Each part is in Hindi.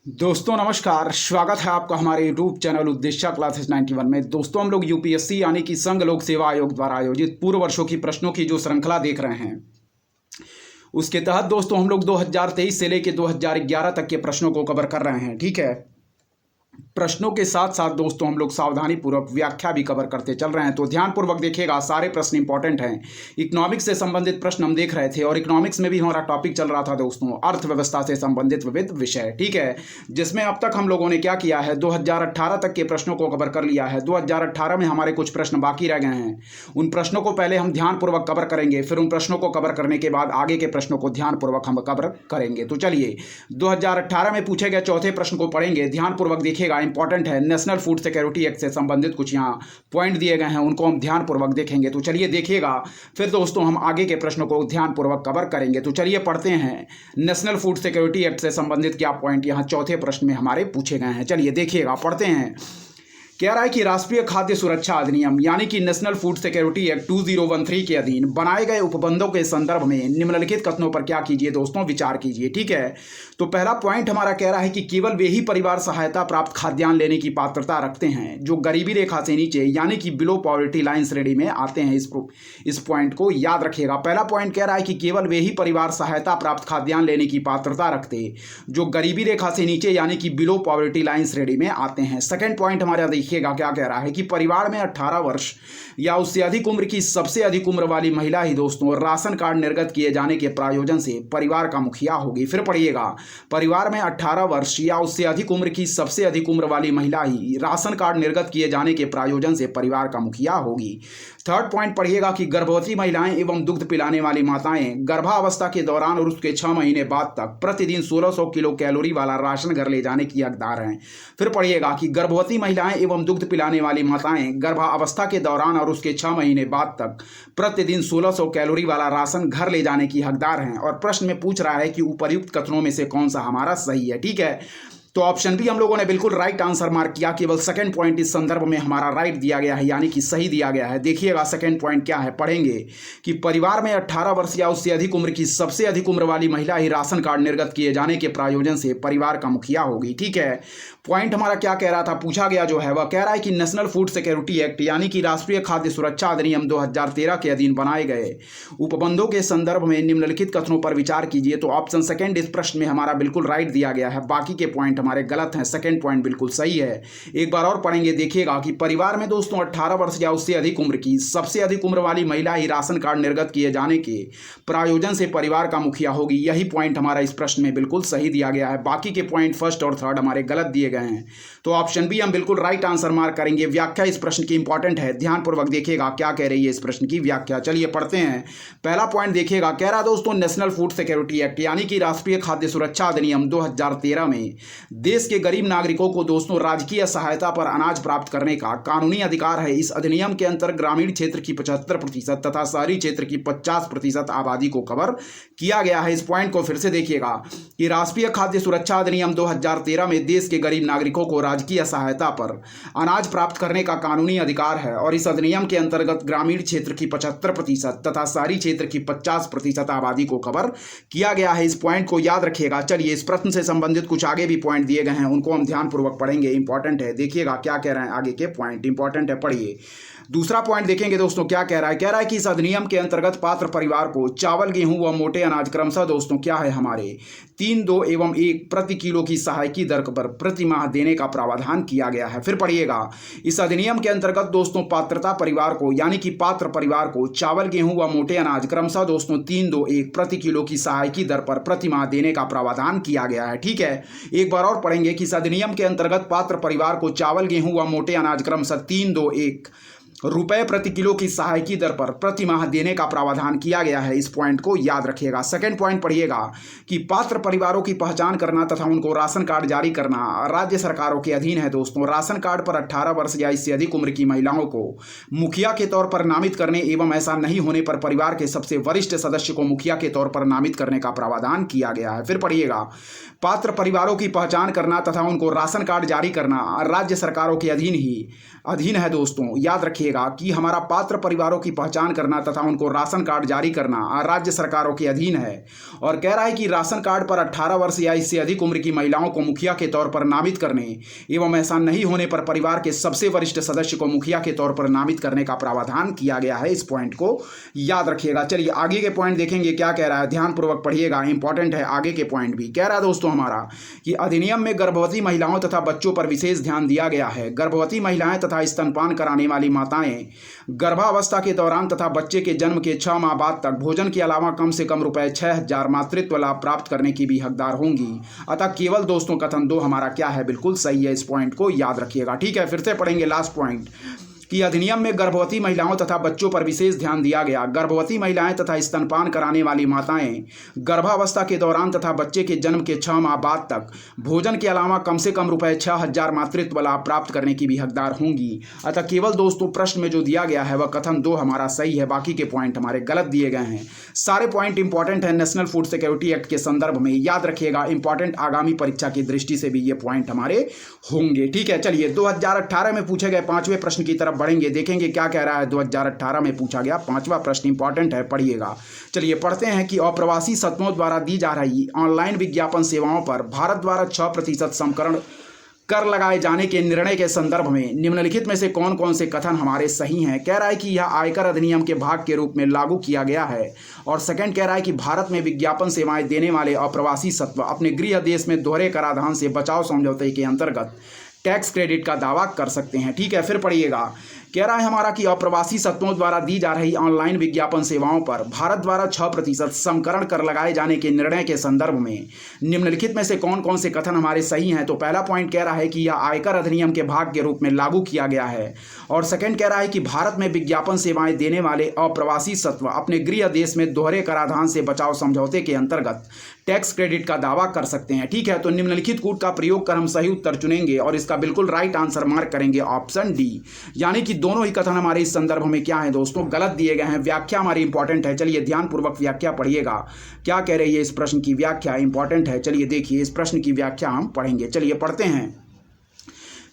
दोस्तों नमस्कार, स्वागत है आपका हमारे यूट्यूब चैनल उद्देश्य क्लासेस 91 में। दोस्तों हम लोग यूपीएससी यानी कि संघ लोक सेवा आयोग द्वारा आयोजित पूर्व वर्षों की प्रश्नों की जो श्रृंखला देख रहे हैं, उसके तहत दोस्तों हम लोग 2023 से लेकर 2011 तक के प्रश्नों को कवर कर रहे हैं। ठीक है, प्रश्नों के साथ साथ दोस्तों हम लोग सावधानी पूर्वक व्याख्या भी कवर करते चल रहे हैं, तो ध्यानपूर्वक देखिएगा। सारे प्रश्न इंपॉर्टेंट हैं। इकोनॉमिक्स से संबंधित प्रश्न हम देख रहे थे और इकोनॉमिक्स में भी हमारा टॉपिक चल रहा था दोस्तों, अर्थव्यवस्था से संबंधित विविध विषय। ठीक है, जिसमें अब तक हम लोगों ने क्या किया है, 2018 तक के प्रश्नों को कवर कर लिया है। 2018 में हमारे कुछ प्रश्न बाकी रह गए हैं। उन प्रश्नों को पहले हम ध्यानपूर्वक कवर करेंगे, फिर उन प्रश्नों को कवर करने के बाद आगे के प्रश्नों को ध्यानपूर्वक हम कवर करेंगे। तो चलिए 2018 में पूछे गए चौथे प्रश्न को पढ़ेंगे। ध्यानपूर्वक देखिएगा, इंपॉर्टेंट है। नेशनल फूड सिक्योरिटी एक्ट से संबंधित कुछ यहाँ पॉइंट दिए गए हैं, उनको हम ध्यानपूर्वक देखेंगे। तो चलिए देखिएगा, फिर दोस्तों हम आगे के प्रश्नों को ध्यानपूर्वक कवर करेंगे। तो चलिए पढ़ते हैं, नेशनल फूड सिक्योरिटी एक्ट से संबंधित क्या पॉइंट यहाँ चौथे प्रश्न में हमारे पूछे गए हैं। चलिए देखिएगा, पढ़ते हैं। कह रहा है कि राष्ट्रीय खाद्य सुरक्षा अधिनियम यानी कि नेशनल फूड सिक्योरिटी एक्ट 2013 के अधीन बनाए गए उपबंधों के संदर्भ में निम्नलिखित कथनों पर क्या कीजिए दोस्तों, विचार कीजिए। ठीक है, तो पहला पॉइंट हमारा कह रहा है कि केवल वे ही परिवार सहायता प्राप्त खाद्यान्न लेने की पात्रता रखते हैं जो गरीबी रेखा से नीचे यानी कि बिलो पॉवर्टी लाइन श्रेणी में आते हैं। इस पॉइंट को याद रखिएगा। पहला पॉइंट कह रहा है कि केवल वे ही परिवार सहायता प्राप्त खाद्यान्न लेने की पात्रता रखते जो गरीबी रेखा से नीचे यानी कि बिलो पॉवर्टी लाइन श्रेणी में आते हैं। सेकेंड पॉइंट हमारा देखिएगा क्या कह रहा है कि परिवार में 18 वर्ष या उससे अधिक उम्र की सबसे अधिक उम्र वाली महिला ही दोस्तों राशन कार्ड निर्गत किए जाने के प्रायोजन से परिवार का मुखिया होगी। फिर पढ़िएगा, परिवार में 18 वर्ष या उससे अधिक उम्र की सबसे अधिक उम्र वाली महिला ही राशन कार्ड निर्गत किए जाने के प्रायोजन से परिवार का मुखिया होगी। थर्ड पॉइंट पढ़िएगा कि गर्भवती महिलाएं एवं दुग्ध पिलाने वाली माताएं गर्भावस्था के दौरान और उसके 6 महीने बाद तक प्रतिदिन 1600 किलो कैलोरी वाला राशन घर ले जाने की हकदार हैं। फिर पढ़िएगा कि गर्भवती महिलाएं एवं दुग्ध पिलाने वाली माताएं गर्भावस्था के दौरान और उसके 6 महीने बाद तक प्रतिदिन 1600 कैलोरी वाला राशन घर ले जाने की हकदार हैं। और प्रश्न में पूछ रहा है कि उपर्युक्त कथनों में से कौन सा हमारा सही है। ठीक है, तो ऑप्शन बी हम लोगों ने बिल्कुल राइट आंसर मार्क किया। केवल सेकंड पॉइंट इस संदर्भ में हमारा राइट दिया गया है, यानी कि सही दिया गया है। देखिएगा सेकंड पॉइंट क्या है, पढ़ेंगे कि परिवार में 18 वर्ष या उससे अधिक उम्र की सबसे अधिक उम्र वाली महिला ही राशन कार्ड निर्गत किए जाने के प्रायोजन से परिवार का मुखिया होगी। ठीक है, पॉइंट हमारा क्या कह रहा था, पूछा गया जो है वह कह रहा है कि नेशनल फूड सिक्योरिटी एक्ट यानी कि राष्ट्रीय खाद्य सुरक्षा अधिनियम 2013 के अधीन बनाए गए उपबंधों के संदर्भ में निम्नलिखित कथनों पर विचार कीजिए। तो ऑप्शन सेकंड इस प्रश्न में हमारा बिल्कुल राइट दिया गया है, बाकी के पॉइंट हमारे गलत हैं। सेकंड पॉइंट बिल्कुल सही है। एक बार और पढ़ेंगे, देखिएगा कि परिवार में दोस्तों 18 वर्ष या उससे अधिक उम्र की सबसे अधिक उम्र वाली महिला ही राशन कार्ड निर्गत किए जाने के प्रायोजन से परिवार का मुखिया होगी। यही पॉइंट हमारा इस प्रश्न में बिल्कुल सही दिया गया है, बाकी के पॉइंट फर्स्ट और थर्ड हमारे गलत दिए गए हैं। तो ऑप्शन बी हम बिल्कुल राइट आंसर मार्क करेंगे। व्याख्या इस प्रश्न की इंपॉर्टेंट है, ध्यानपूर्वक देखिएगा क्या कह रही है इस प्रश्न की व्याख्या। चलिए पढ़ते हैं। पहला पॉइंट देखिएगा, कह रहा दोस्तों नेशनल फूड सिक्योरिटी एक्ट यानी कि राष्ट्रीय खाद्य सुरक्षा अधिनियम 2013 में देश के गरीब नागरिकों को दोस्तों राजकीय सहायता पर अनाज प्राप्त करने का कानूनी अधिकार है। इस अधिनियम के अंतर्गत ग्रामीण क्षेत्र की 75% तथा शहरी क्षेत्र की 50% आबादी को कवर किया गया है। इस पॉइंट को फिर से देखिएगा कि राष्ट्रीय खाद्य सुरक्षा अधिनियम 2013 में देश के गरीब नागरिकों को राजकीय सहायता पर अनाज प्राप्त करने का कानूनी अधिकार है और इस अधिनियम के अंतर्गत ग्रामीण क्षेत्र की 75% तथा शहरी क्षेत्र की 50% आबादी को कवर किया गया है। इस पॉइंट को याद रखिएगा। चलिए इस प्रश्न से संबंधित कुछ आगे भी पॉइंट दिए गए हैं, उनको हम ध्यानपूर्वक पढ़ेंगे, इंपॉर्टेंट है। देखिएगा क्या कह रहे हैं, आगे के पॉइंट इंपॉर्टेंट है, पढ़िए। दूसरा पॉइंट देखेंगे दोस्तों, क्या कह रहा है कि इस अधिनियम के अंतर्गत पात्र परिवार को चावल, गेहूं व मोटे अनाज क्रमशः दोस्तों क्या है हमारे 3, 2 एवं 1 प्रति किलो की सहायकी दर पर प्रति माह देने का प्रावधान किया गया है। फिर पढ़िएगा, इस अधिनियम के अंतर्गत दोस्तों पात्रता परिवार को यानी कि पात्र परिवार को चावल, गेहूं व मोटे अनाज क्रमशः दोस्तों 3, 2, 1 प्रति किलो की सहायकी दर पर प्रति माह देने का प्रावधान किया गया है। ठीक है, एक बार और पढ़ेंगे कि इस अधिनियम के अंतर्गत पात्र परिवार को चावल, गेहूं व मोटे अनाज क्रमशः 3, 2, 1 रुपए प्रति किलो की सहायकी दर पर प्रति माह देने का प्रावधान किया गया है। इस पॉइंट को याद रखिएगा। सेकंड पॉइंट पढ़िएगा कि पात्र परिवारों की पहचान करना तथा उनको राशन कार्ड जारी करना राज्य सरकारों के अधीन है। दोस्तों राशन कार्ड पर 18 वर्ष या इससे अधिक उम्र की महिलाओं को मुखिया के तौर पर नामित करने एवं ऐसा नहीं होने पर परिवार के सबसे वरिष्ठ सदस्य को मुखिया के तौर पर नामित करने का प्रावधान किया गया है। फिर पढ़िएगा, पात्र परिवारों की पहचान करना तथा उनको राशन कार्ड जारी करना राज्य सरकारों के अधीन है दोस्तों, याद रखिएगा। पढ़िएगा कि हमारा पात्र परिवारों की पहचान करना तथा उनको राशन कार्ड जारी करना राज्य सरकारों के अधीन है। और कह रहा है कि राशन कार्ड पर 18 वर्ष या इससे अधिक उम्र की महिलाओं को मुखिया के तौर पर नामित करने एवं ऐसा नहीं होने पर परिवार के सबसे वरिष्ठ सदस्य को मुखिया के तौर पर नामित करने का प्रावधान किया गया है। इस पॉइंट को याद रखिएगा। चलिए आगे के पॉइंट देखेंगे क्या कह रहा है, ध्यानपूर्वक पढ़िएगा, इंपॉर्टेंट है आगे के पॉइंट भी। कह रहा है दोस्तों हमारा कि अधिनियम में गर्भवती महिलाओं तथा बच्चों पर विशेष ध्यान दिया गया है। गर्भवती महिलाएं तथा स्तनपान कराने वाली माताएं गर्भावस्था के दौरान तथा बच्चे के जन्म के 6 माह बाद तक भोजन के अलावा कम से कम रुपए 6,000 मातृत्व लाभ प्राप्त करने की भी हकदार होंगी। अतः केवल दोस्तों कथन 2 हमारा क्या है, बिल्कुल सही है। इस पॉइंट को याद रखिएगा। ठीक है, फिर से पढ़ेंगे लास्ट पॉइंट कि अधिनियम में गर्भवती महिलाओं तथा बच्चों पर विशेष ध्यान दिया गया। गर्भवती महिलाएं तथा स्तनपान कराने वाली माताएं गर्भावस्था के दौरान तथा बच्चे के जन्म के 6 माह बाद तक भोजन के अलावा कम से कम रुपए 6,000 मातृत्व लाभ प्राप्त करने की भी हकदार होंगी। अतः केवल दोस्तों प्रश्न में जो दिया गया है वह कथन 2 हमारा सही है, बाकी के पॉइंट हमारे गलत दिए गए हैं। सारे पॉइंट इंपॉर्टेंट है नेशनल फूड सिक्योरिटी एक्ट के संदर्भ में, याद रखिएगा। इंपॉर्टेंट आगामी परीक्षा की दृष्टि से भी ये पॉइंट हमारे होंगे। ठीक है, चलिए 2018 में पूछे गए 5वें प्रश्न की तरफ बढ़ेंगे, देखेंगे क्या कह रहा है। 2018 में पूछा गया 5वां प्रश्न इंपॉर्टेंट है, पढ़िएगा। चलिए पढ़ते हैं कि अप्रवासी सत्वों द्वारा दी जा रही ऑनलाइन विज्ञापन सेवाओं पर भारत द्वारा 6% समकरण कर लगाए जाने के निर्णय के संदर्भ में निम्नलिखित में से कौन कौन से कथन हमारे सही हैं। कह रहा है कि यह आयकर अधिनियम के भाग के रूप में लागू किया गया है। और सेकंड कह रहा है कि भारत में विज्ञापन सेवाएं देने वाले अप्रवासी सत्व अपने गृह देश में दोहरे कराधान से बचाव समझौते के अंतर्गत टैक्स क्रेडिट का दावा कर सकते हैं। ठीक है, फिर पढ़िएगा। कह रहा है हमारा कि अप्रवासी सत्वों द्वारा दी जा रही ऑनलाइन विज्ञापन सेवाओं पर भारत द्वारा 6% समकरण कर लगाए जाने के निर्णय के संदर्भ में निम्नलिखित में से कौन कौन से कथन हमारे सही हैं। तो पहला पॉइंट कह रहा है कि यह आयकर अधिनियम के भाग के रूप में लागू किया गया है। और सेकंड कह रहा है कि भारत में विज्ञापन सेवाएं देने वाले अप्रवासी सत्व अपने गृह देश में दोहरे कराधान से बचाव समझौते के अंतर्गत टैक्स क्रेडिट का दावा कर सकते हैं। ठीक है, तो निम्नलिखित कूट का प्रयोग कर हम सही उत्तर चुनेंगे और इसका बिल्कुल राइट आंसर मार्क करेंगे ऑप्शन डी। यानी कि दोनों ही कथन हमारे इस संदर्भ में क्या है दोस्तों, गलत दिए गए हैं। व्याख्या हमारी इंपॉर्टेंट है। चलिए ध्यानपूर्वक व्याख्या पढ़िएगा, क्या कह रही है इस प्रश्न की व्याख्या इंपॉर्टेंट है। चलिए देखिए इस प्रश्न की व्याख्या हम पढ़ेंगे। चलिए पढ़ते हैं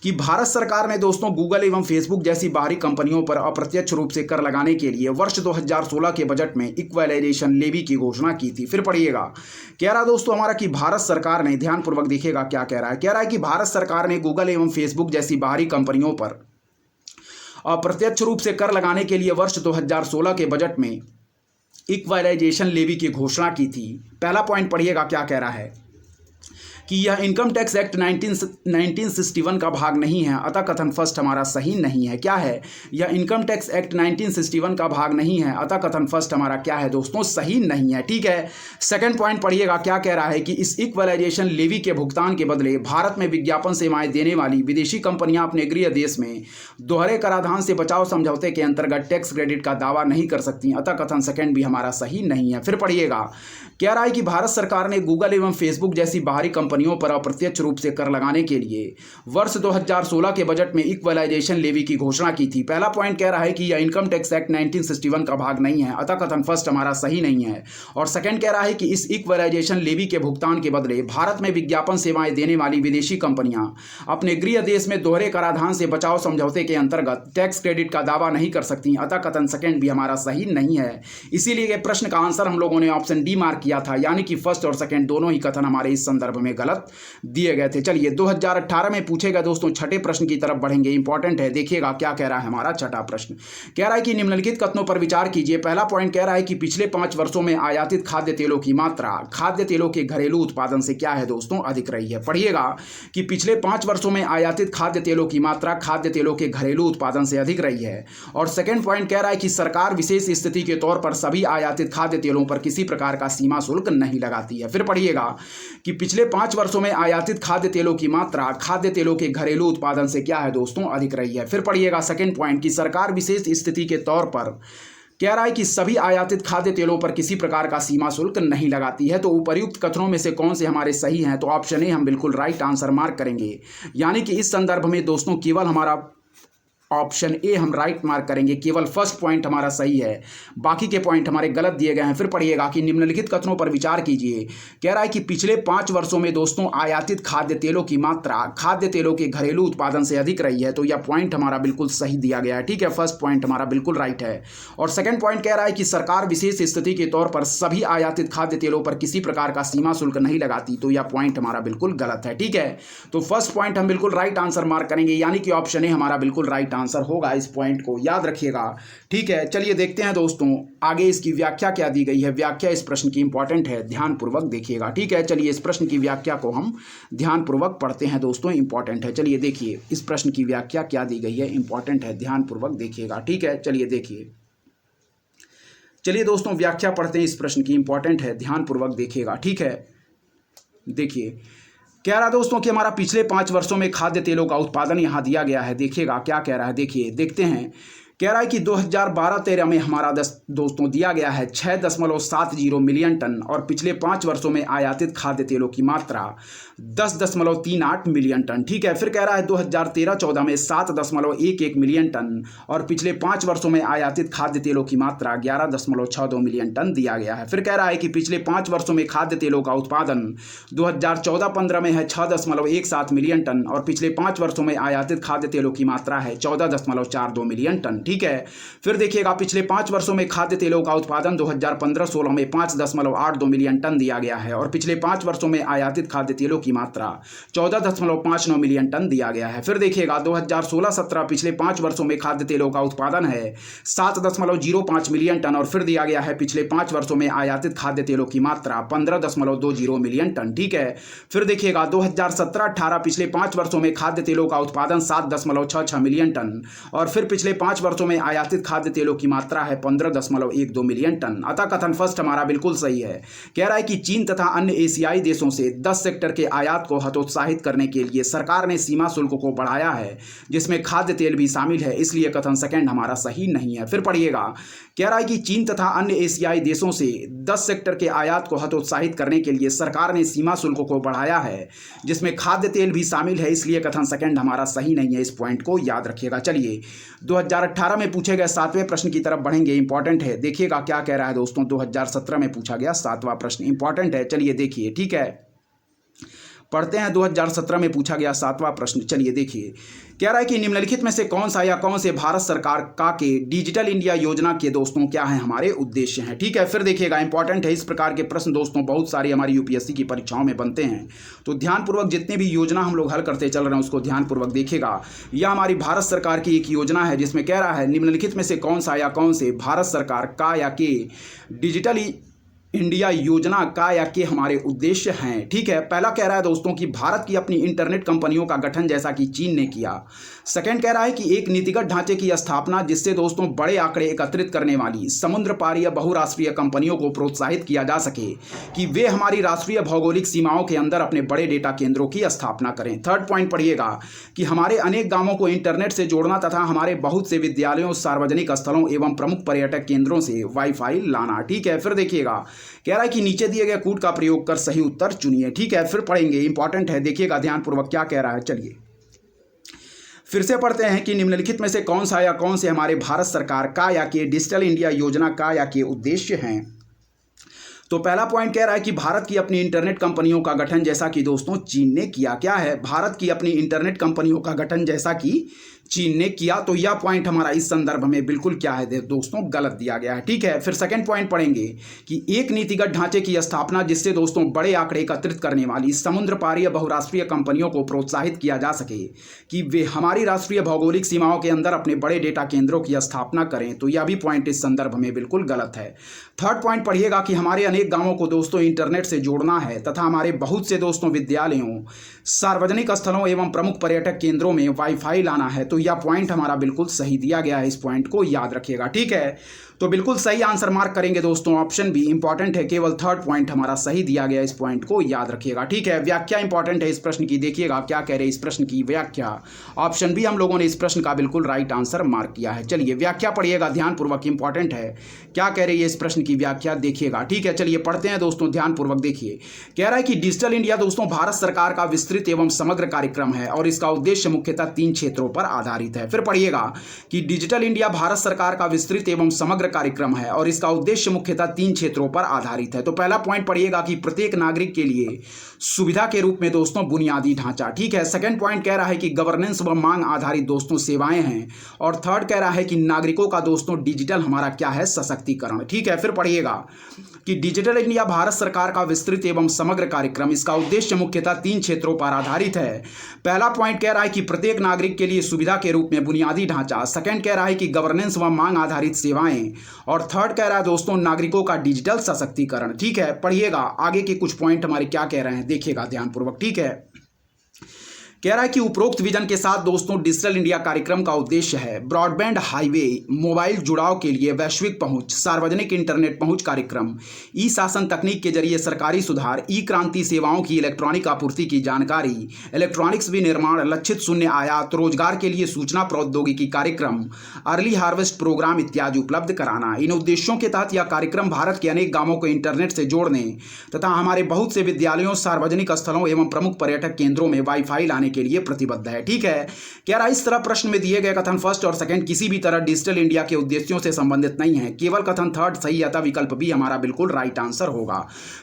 कि भारत सरकार ने दोस्तों गूगल एवं फेसबुक जैसी बाहरी कंपनियों पर अप्रत्यक्ष रूप से कर लगाने के लिए वर्ष 2016 के बजट में इक्वलाइजेशन लेवी की घोषणा की थी। फिर पढ़िएगा। कह रहा दोस्तों हमारा कि भारत सरकार ने, ध्यानपूर्वक देखिएगा क्या कह रहा है। कह रहा है कि भारत सरकार ने गूगल एवं फेसबुक जैसी बाहरी कंपनियों पर अप्रत्यक्ष रूप से कर लगाने के लिए वर्ष 2016 के बजट में इक्वलाइजेशन लेवी की घोषणा की थी। पहला पॉइंट पढ़िएगा क्या कह रहा है कि यह इनकम टैक्स एक्ट 1961 का भाग नहीं है, अतः कथन फर्स्ट हमारा सही नहीं है। क्या है, यह इनकम टैक्स एक्ट 1961 का भाग नहीं है, अतः कथन फर्स्ट हमारा क्या है दोस्तों, सही नहीं है। ठीक है, सेकंड पॉइंट पढ़िएगा क्या कह रहा है कि इस इक्वलाइजेशन लेवी के भुगतान के बदले भारत में विज्ञापन सेवाएं देने वाली विदेशी कंपनियां अपने गृह देश में दोहरे कराधान से बचाव समझौते के अंतर्गत टैक्स क्रेडिट का दावा नहीं कर सकती, अतः कथन सेकंड भी हमारा सही नहीं है। फिर पढ़िएगा। कह रहा है कि भारत सरकार ने गूगल एवं फेसबुक जैसी बाहरी कंपनियों पर अप्रत्यक्ष रूप से कर लगाने के लिए वर्ष 2016 के बजट में इक्वलाइजेशन लेवी की घोषणा की थी। पहला पॉइंट कह रहा है कि यह इनकम टैक्स एक्ट 1961 का भाग नहीं है, अतः कथन फर्स्ट हमारा सही नहीं है। और सेकंड कह रहा है कि इस इक्वलाइजेशन लेवी के भुगतान के बदले भारत में विज्ञापन सेवाएं देने वाली विदेशी कंपनियां अपने गृह देश में दोहरे कराधान से बचाव समझौते के अंतर्गत टैक्स क्रेडिट का दावा नहीं कर सकती, अतः कथन सेकंड भी हमारा सही नहीं है। इसीलिए प्रश्न का आंसर हम लोगों ने ऑप्शन डी मार्क किया था, यानी कि फर्स्ट और सेकंड दोनों ही कथन हमारे इस संदर्भ में गलत दिए गए थे। चलिए 2018 में पूछे गए दोस्तों छठे प्रश्न की तरफ बढ़ेंगे, इंपॉर्टेंट है। देखिएगा क्या कह रहा है हमारा छठा प्रश्न। कह रहा है कि निम्नलिखित कथनों पर विचार कीजिए। पहला पॉइंट कह रहा है कि पिछले 5 वर्षों में आयातित खाद्य तेलों की मात्रा खाद्य तेलों के घरेलू उत्पादन से क्या है दोस्तों, अधिक रही है। पढ़िएगा कि पिछले 5 वर्षों में आयातित खाद्य तेलों की मात्रा खाद्य तेलों के घरेलू उत्पादन से अधिक रही है। और सेकंड पॉइंट कह रहा है कि सरकार विशेष स्थिति के तौर पर सभी आयातित खाद्य तेलों पर किसी प्रकार का सीमा शुल्क नहीं लगाती है। फिर पढ़िएगा कि पिछले 5 वर्षों में आयातित खाद्य तेलों की मात्रा खाद्य तेलों के घरेलू उत्पादन से क्या है दोस्तों, अधिक रही है। फिर पढ़िएगा सेकंड पॉइंट कि सरकार विशेष स्थिति के तौर पर कह रहा है कि सभी आयातित खाद्य तेलों पर किसी प्रकार का सीमा शुल्क नहीं लगाती है। तो उपर्युक्त कथनों में से कौन से हमारे सही हैं, तो ऑप्शन ए हम बिल्कुल राइट आंसर मार्क करेंगे। यानी कि इस संदर्भ में दोस्तों केवल हमारा ऑप्शन ए हम राइट मार्क करेंगे। केवल फर्स्ट पॉइंट हमारा सही है, बाकी के पॉइंट हमारे गलत दिए गए हैं। फिर पढ़िएगा कि निम्नलिखित कथनों पर विचार कीजिए। कह रहा है कि पिछले 5 वर्षों में दोस्तों आयातित खाद्य तेलों की मात्रा खाद्य तेलों के घरेलू उत्पादन से अधिक रही है। तो यह पॉइंट हमारा बिल्कुल सही दिया गया है। ठीक है, फर्स्ट पॉइंट हमारा बिल्कुल राइट है। और सेकंड पॉइंट कह रहा है कि सरकार विशेष स्थिति के तौर पर सभी आयातित खाद्य तेलों पर किसी प्रकार का सीमा शुल्क नहीं लगाती। तो यह पॉइंट हमारा बिल्कुल गलत है। ठीक है, तो फर्स्ट पॉइंट हम बिल्कुल राइट आंसर मार्क करेंगे, यानी कि ऑप्शन ए हमारा बिल्कुल राइट आंसर होगा। इस पॉइंट को याद रखिएगा। ठीक है, चलिए देखते हैं दोस्तों आगे इसकी व्याख्या क्या दी गई है। व्याख्या इस प्रश्न की इंपॉर्टेंट है, ध्यानपूर्वक देखिएगा। ठीक है, चलिए इस प्रश्न की व्याख्या को हम ध्यानपूर्वक पढ़ते हैं दोस्तों, इंपॉर्टेंट है। चलिए देखिए इस प्रश्न की व्याख्या क्या दी गई है, इंपॉर्टेंट है, ध्यानपूर्वक देखिएगा। ठीक है, चलिए देखिए, चलिए दोस्तों व्याख्या पढ़ते हैं इस प्रश्न की, इंपॉर्टेंट है, ध्यानपूर्वक देखिएगा। ठीक है, देखिए कह रहा दोस्तों कि हमारा पिछले 5 वर्षों में खाद्य तेलों का उत्पादन यहाँ दिया गया है। देखिएगा क्या कह रहा है, देखिए देखते हैं। कह रहा है कि 2012-13 में हमारा दोस्तों दिया गया है 6.70 मिलियन टन और पिछले 5 वर्षों में आयातित खाद्य तेलों की मात्रा 10.38 मिलियन टन। ठीक है, फिर कह रहा है 2013-14 में 7.11 मिलियन टन और पिछले 5 वर्षों में आयातित खाद्य तेलों की मात्रा 11.62 मिलियन टन दिया गया है। फिर कह रहा है कि पिछले 5 वर्षों में खाद्य तेलों का उत्पादन 2014-15 में है 6.17 मिलियन टन और पिछले 5 वर्षों में आयातित खाद्य तेलों की मात्रा है 14.42 मिलियन टन। ठीक है, फिर देखिएगा पिछले 5 वर्षों में खाद्य तेलों का उत्पादन 2015-16 में 5.82 मिलियन टन दिया गया है और पिछले 5 वर्षों में आयातित खाद्य तेलों की मात्रा 14.59 मिलियन टन दिया गया है। फिर देखिएगा 2016-17 पिछले 5 वर्षों में खाद्य तेलों का उत्पादन है 7.05 मिलियन टन और फिर दिया गया है पिछले 5 वर्षों में आयातित खाद्य तेलों की मात्रा 15.20 मिलियन टन। ठीक है, फिर देखिएगा 2017-18 पिछले 5 वर्षों में खाद्य तेलों का उत्पादन 7.66 मिलियन टन और फिर पिछले 5 वर्षों में आयातित खाद्य तेलों की मात्रा है 15.12 मिलियन टन। अतः कथन फर्स्ट हमारा बिल्कुल सही है। कह रहा है कि चीन तथा अन्य एशियाई देशों से 10 सेक्टर के आयात को हतोत्साहित करने के लिए सरकार ने सीमा शुल्क को बढ़ाया है, जिसमें खाद्य तेल भी शामिल है, इसलिए कथन सेकंड हमारा सही नहीं है। फिर पढ़िएगा, कह रहा है कि चीन तथा अन्य एशियाई देशों से 10 सेक्टर के आयात को हतोत्साहित करने के लिए सरकार ने सीमा शुल्क को बढ़ाया है, जिसमें खाद्य तेल भी शामिल है, इसलिए कथन सेकंड हमारा सही नहीं है। इस पॉइंट को याद रखिएगा। चलिए 2018 में पूछे गए 7वें प्रश्न की तरफ बढ़ेंगे, इंपॉर्टेंट है। देखिएगा क्या कह रहा है दोस्तों, 2017 में पूछा गया 7वां प्रश्न, इंपॉर्टेंट है। चलिए देखिए, ठीक है, पढ़ते हैं 2017 में पूछा गया 7वां प्रश्न। चलिए देखिए, कह रहा है कि निम्नलिखित में से कौन सा या कौन से भारत सरकार का के डिजिटल इंडिया योजना के दोस्तों क्या है हमारे उद्देश्य हैं। ठीक है, फिर देखिएगा इंपॉर्टेंट है, इस प्रकार के प्रश्न दोस्तों बहुत सारी हमारी यूपीएससी की परीक्षाओं में बनते हैं, तो ध्यानपूर्वक जितनी भी योजना हम लोग हल करते चल रहे हैं उसको ध्यानपूर्वक देखिएगा। यह हमारी भारत सरकार की एक योजना है जिसमें कह रहा है निम्नलिखित में से कौन सा या कौन से भारत सरकार का या के डिजिटल इंडिया योजना का या के हमारे उद्देश्य हैं। ठीक है, पहला कह रहा है दोस्तों कि भारत की अपनी इंटरनेट कंपनियों का गठन जैसा कि चीन ने किया। सेकंड कह रहा है कि एक नीतिगत ढांचे की स्थापना जिससे दोस्तों बड़े आंकड़े एकत्रित करने वाली समुद्र पार या बहुराष्ट्रीय कंपनियों को प्रोत्साहित किया जा सके कि वे हमारी राष्ट्रीय भौगोलिक सीमाओं के अंदर अपने बड़े डेटा केंद्रों की स्थापना करें। थर्ड पॉइंट पढ़िएगा कि हमारे अनेक गांवों को इंटरनेट से जोड़ना तथा हमारे बहुत से विद्यालयों, सार्वजनिक स्थलों एवं प्रमुख पर्यटक केंद्रों से वाईफाई लाना। ठीक है, फिर देखिएगा कह रहा है कि नीचे दिए गए कूट का प्रयोग कर सही उत्तर चुनिए। ठीक है, फिर पढ़ेंगे, इंपॉर्टेंट है, देखिएगा ध्यानपूर्वक क्या कह रहा है। चलिए फिर से पढ़ते हैं कि निम्नलिखित में से कौन सा या कौन से हमारे भारत सरकार का या के डिजिटल इंडिया योजना का या के उद्देश्य हैं। तो पहला पॉइंट कह रहा है कि भारत की अपनी इंटरनेट कंपनियों का गठन जैसा कि दोस्तों चीन ने किया। क्या है, भारत की अपनी इंटरनेट कंपनियों का गठन जैसा कि चीन ने किया। तो यह पॉइंट हमारा इस संदर्भ में बिल्कुल क्या है दोस्तों, गलत दिया गया है। ठीक है, फिर सेकंड पॉइंट पढ़ेंगे कि एक नीतिगत ढांचे की स्थापना जिससे दोस्तों बड़े आंकड़े एकत्रित करने वाली समुद्र पार या बहुराष्ट्रीय कंपनियों को प्रोत्साहित किया जा सके कि वे हमारी राष्ट्रीय भौगोलिक सीमाओं के अंदर अपने बड़े डेटा केंद्रों की स्थापना करें। तो यह भी पॉइंट इस संदर्भ में बिल्कुल गलत है। थर्ड पॉइंट पढ़िएगा कि हमारे अनेक गांवों को दोस्तों इंटरनेट से जोड़ना है तथा हमारे बहुत से दोस्तों विद्यालयों, सार्वजनिक स्थलों एवं प्रमुख पर्यटक केंद्रों में वाईफाई लाना है। तो यह पॉइंट हमारा बिल्कुल सही दिया गया है, इस पॉइंट को याद रखिएगा। ठीक है, तो बिल्कुल सही आंसर मार्क करेंगे दोस्तों, ऑप्शन बी इंपॉर्टेंट है, केवल थर्ड पॉइंट हमारा सही दिया गया, इस पॉइंट को याद रखिएगा। ठीक है, व्याख्या इंपॉर्टेंट है इस प्रश्न की, देखिएगा क्या कह रहे हैं इस प्रश्न की व्याख्या। ऑप्शन बी हम लोगों ने इस प्रश्न का बिल्कुल राइट आंसर मार्क किया है। चलिए व्याख्या पढ़िएगा ध्यानपूर्वक, इंपॉर्टेंट है, क्या कह रही है इस प्रश्न की व्याख्या देखिएगा। ठीक है, चलिए पढ़ते हैं दोस्तों, ध्यानपूर्वक देखिए। कह रहा है कि डिजिटल इंडिया दोस्तों भारत सरकार का विस्तृत एवं समग्र कार्यक्रम है और इसका उद्देश्य मुख्यतः 3 क्षेत्रों पर आधारित है। फिर पढ़िएगा कि डिजिटल इंडिया भारत सरकार का विस्तृत एवं समग्र कार्यक्रम है और इसका उद्देश्य मुख्यतः 3 क्षेत्रों पर आधारित है। तो पहला पॉइंट पढ़िएगा कि प्रत्येक नागरिक के लिए सुविधा के रूप में दोस्तों बुनियादी ढांचा, ठीक है। सेकंड पॉइंट कह रहा है कि गवर्नेंस व मांग आधारित दोस्तों सेवाएं हैं। और थर्ड कह रहा है कि नागरिकों का दोस्तों डिजिटल हमारा क्या है, सशक्तिकरण, ठीक है। फिर पढ़िएगा कि डिजिटल इंडिया भारत सरकार का विस्तृत एवं समग्र कार्यक्रम, इसका उद्देश्य मुख्यतः 3 क्षेत्रों पर आधारित है। पहला पॉइंट कह रहा है कि प्रत्येक नागरिक के लिए सुविधा के रूप में बुनियादी ढांचा, सेकंड कह रहा है कि गवर्नेंस व मांग आधारित सेवाएं, और थर्ड कह रहा है दोस्तों नागरिकों का डिजिटल सशक्तिकरण, ठीक है। पढ़िएगा आगे के कुछ पॉइंट हमारे क्या कह रहे हैं, देखिएगा ध्यानपूर्वक, ठीक है। कह रहा है कि उपरोक्त विजन के साथ दोस्तों डिजिटल इंडिया कार्यक्रम का उद्देश्य है ब्रॉडबैंड, हाईवे, मोबाइल जुड़ाव के लिए वैश्विक पहुंच, सार्वजनिक इंटरनेट पहुंच कार्यक्रम, ई शासन तकनीक के जरिए सरकारी सुधार, ई क्रांति सेवाओं की इलेक्ट्रॉनिक आपूर्ति की जानकारी, इलेक्ट्रॉनिक्स विनिर्माण, लक्षित शून्य आयात, रोजगार के लिए सूचना प्रौद्योगिकी कार्यक्रम, अर्ली हार्वेस्ट प्रोग्राम इत्यादि उपलब्ध कराना। इन उद्देश्यों के तहत यह कार्यक्रम भारत के अनेक गांवों को इंटरनेट से जोड़ने तथा हमारे बहुत से विद्यालयों, सार्वजनिक स्थलों एवं प्रमुख पर्यटक केंद्रों में वाईफाई लाने के लिए प्रतिबद्ध है, ठीक है। क्या रहा, इस तरह प्रश्न में दिए गए कथन फर्स्ट और सेकंड किसी भी तरह डिजिटल इंडिया के उद्देश्यों से संबंधित नहीं है, केवल कथन थर्ड सही है, तब विकल्प बी हमारा बिल्कुल राइट आंसर होगा।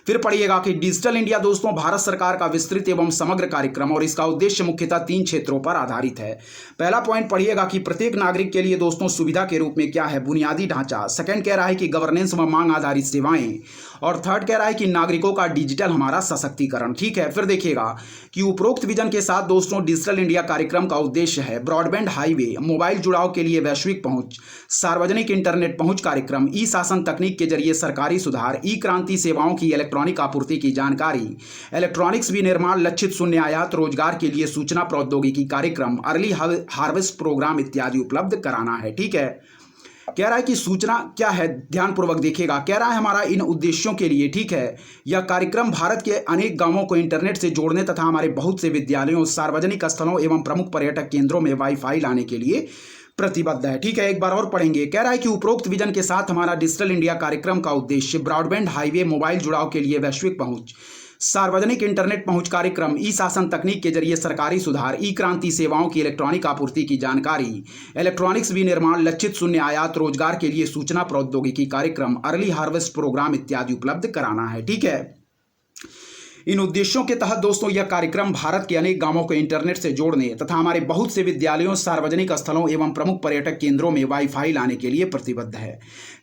फिर पढ़िएगा कि डिजिटल इंडिया दोस्तों भारत सरकार का विस्तृत एवं समग्र कार्यक्रम और इसका उद्देश्य मुख्यतः 3 क्षेत्रों पर आधारित है। पहला पॉइंट पढ़िएगा कि प्रत्येक नागरिक के लिए दोस्तों सुविधा के रूप में क्या है, बुनियादी ढांचा, सेकंड कह रहा है कि गवर्नेंस व मांग आधारित सेवाएं, और थर्ड कह रहा है कि नागरिकों का डिजिटल हमारा सशक्तिकरण, ठीक है। फिर देखिएगा कि उपरोक्त विजन के साथ दोस्तों डिजिटल इंडिया कार्यक्रम का उद्देश्य है ब्रॉडबैंड, हाईवे, मोबाइल जुड़ाव के लिए वैश्विक पहुंच, सार्वजनिक इंटरनेट पहुंच कार्यक्रम, ई शासन तकनीक के जरिए सरकारी सुधार, ई क्रांति सेवाओं की इलेक्ट्रॉनिक आपूर्ति की जानकारी, इलेक्ट्रॉनिक्स विनिर्माण, लक्षित शून्य आयात, रोजगार के लिए सूचना प्रौद्योगिकी कार्यक्रम, अर्ली हार्वेस्ट प्रोग्राम इत्यादि उपलब्ध कराना है, ठीक है। कह रहा है कि सूचना क्या है, ध्यानपूर्वक देखिएगा। कह रहा है हमारा इन उद्देश्यों के लिए, ठीक है, यह कार्यक्रम भारत के अनेक गांवों को इंटरनेट से जोड़ने तथा हमारे बहुत से विद्यालयों, सार्वजनिक स्थलों एवं प्रमुख पर्यटक केंद्रों में वाईफाई लाने के लिए प्रतिबद्ध है, ठीक है। एक बार और पढ़ेंगे। कह रहा है कि उपरोक्त विजन के साथ हमारा डिजिटल इंडिया कार्यक्रम का उद्देश्य ब्रॉडबैंड, हाईवे, मोबाइल जुड़ाव के लिए वैश्विक पहुंच, सार्वजनिक इंटरनेट पहुंच कार्यक्रम, ई शासन तकनीक के जरिए सरकारी सुधार, ई क्रांति सेवाओं की इलेक्ट्रॉनिक आपूर्ति की जानकारी, इलेक्ट्रॉनिक्स विनिर्माण, लक्षित शून्य आयात, रोजगार के लिए सूचना प्रौद्योगिकी कार्यक्रम, अर्ली हार्वेस्ट प्रोग्राम इत्यादि उपलब्ध कराना है, ठीक है। इन उद्देश्यों के तहत दोस्तों यह कार्यक्रम भारत के अनेक गांवों को इंटरनेट से जोड़ने तथा हमारे बहुत से विद्यालयों, सार्वजनिक स्थलों एवं प्रमुख पर्यटक केंद्रों में वाईफाई लाने के लिए प्रतिबद्ध है।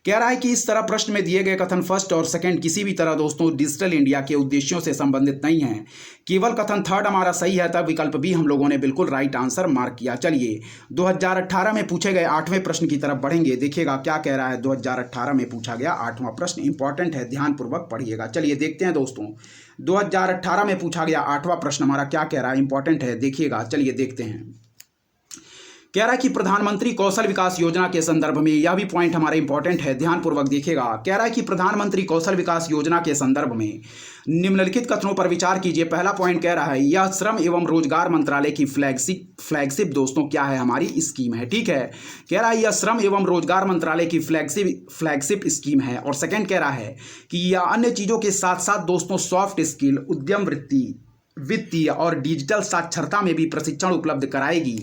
कह रहा है कि इस तरह प्रश्न में दिए गए कथन फर्स्ट और सेकंड किसी भी तरह दोस्तों डिजिटल इंडिया के उद्देश्यों से संबंधित नहीं है, केवल कथन थर्ड हमारा सही है, तब विकल्प बी हम लोगों ने बिल्कुल राइट आंसर मार्क किया। चलिए 2018 में पूछे गए 8वें प्रश्न की तरफ बढ़ेंगे। देखिएगा क्या कह रहा है। 2018 में पूछा गया 8वां प्रश्न इंपॉर्टेंट है, ध्यानपूर्वक पढ़िएगा। चलिए देखते हैं दोस्तों 2018 में पूछा गया 8वां प्रश्न हमारा क्या कह रहा है, इंपॉर्टेंट है, देखिएगा। चलिए देखते हैं। कह रहा है कि प्रधानमंत्री कौशल विकास योजना के संदर्भ में, यह भी पॉइंट हमारा इंपॉर्टेंट है, ध्यानपूर्वक देखिएगा। कह रहा है कि प्रधानमंत्री कौशल विकास योजना के संदर्भ में निम्नलिखित कथनों पर विचार कीजिए। पहला पॉइंट कह रहा है यह श्रम एवं रोजगार मंत्रालय की फ्लैगशिप दोस्तों क्या है, हमारी स्कीम है, ठीक है। कह रहा है यह श्रम एवं रोजगार मंत्रालय की फ्लैगशिप स्कीम है। और सेकंड कह रहा है कि यह अन्य चीजों के साथ साथ दोस्तों सॉफ्ट स्किल, उद्यम वृत्ति, वित्तीय और डिजिटल साक्षरता में भी प्रशिक्षण उपलब्ध कराएगी।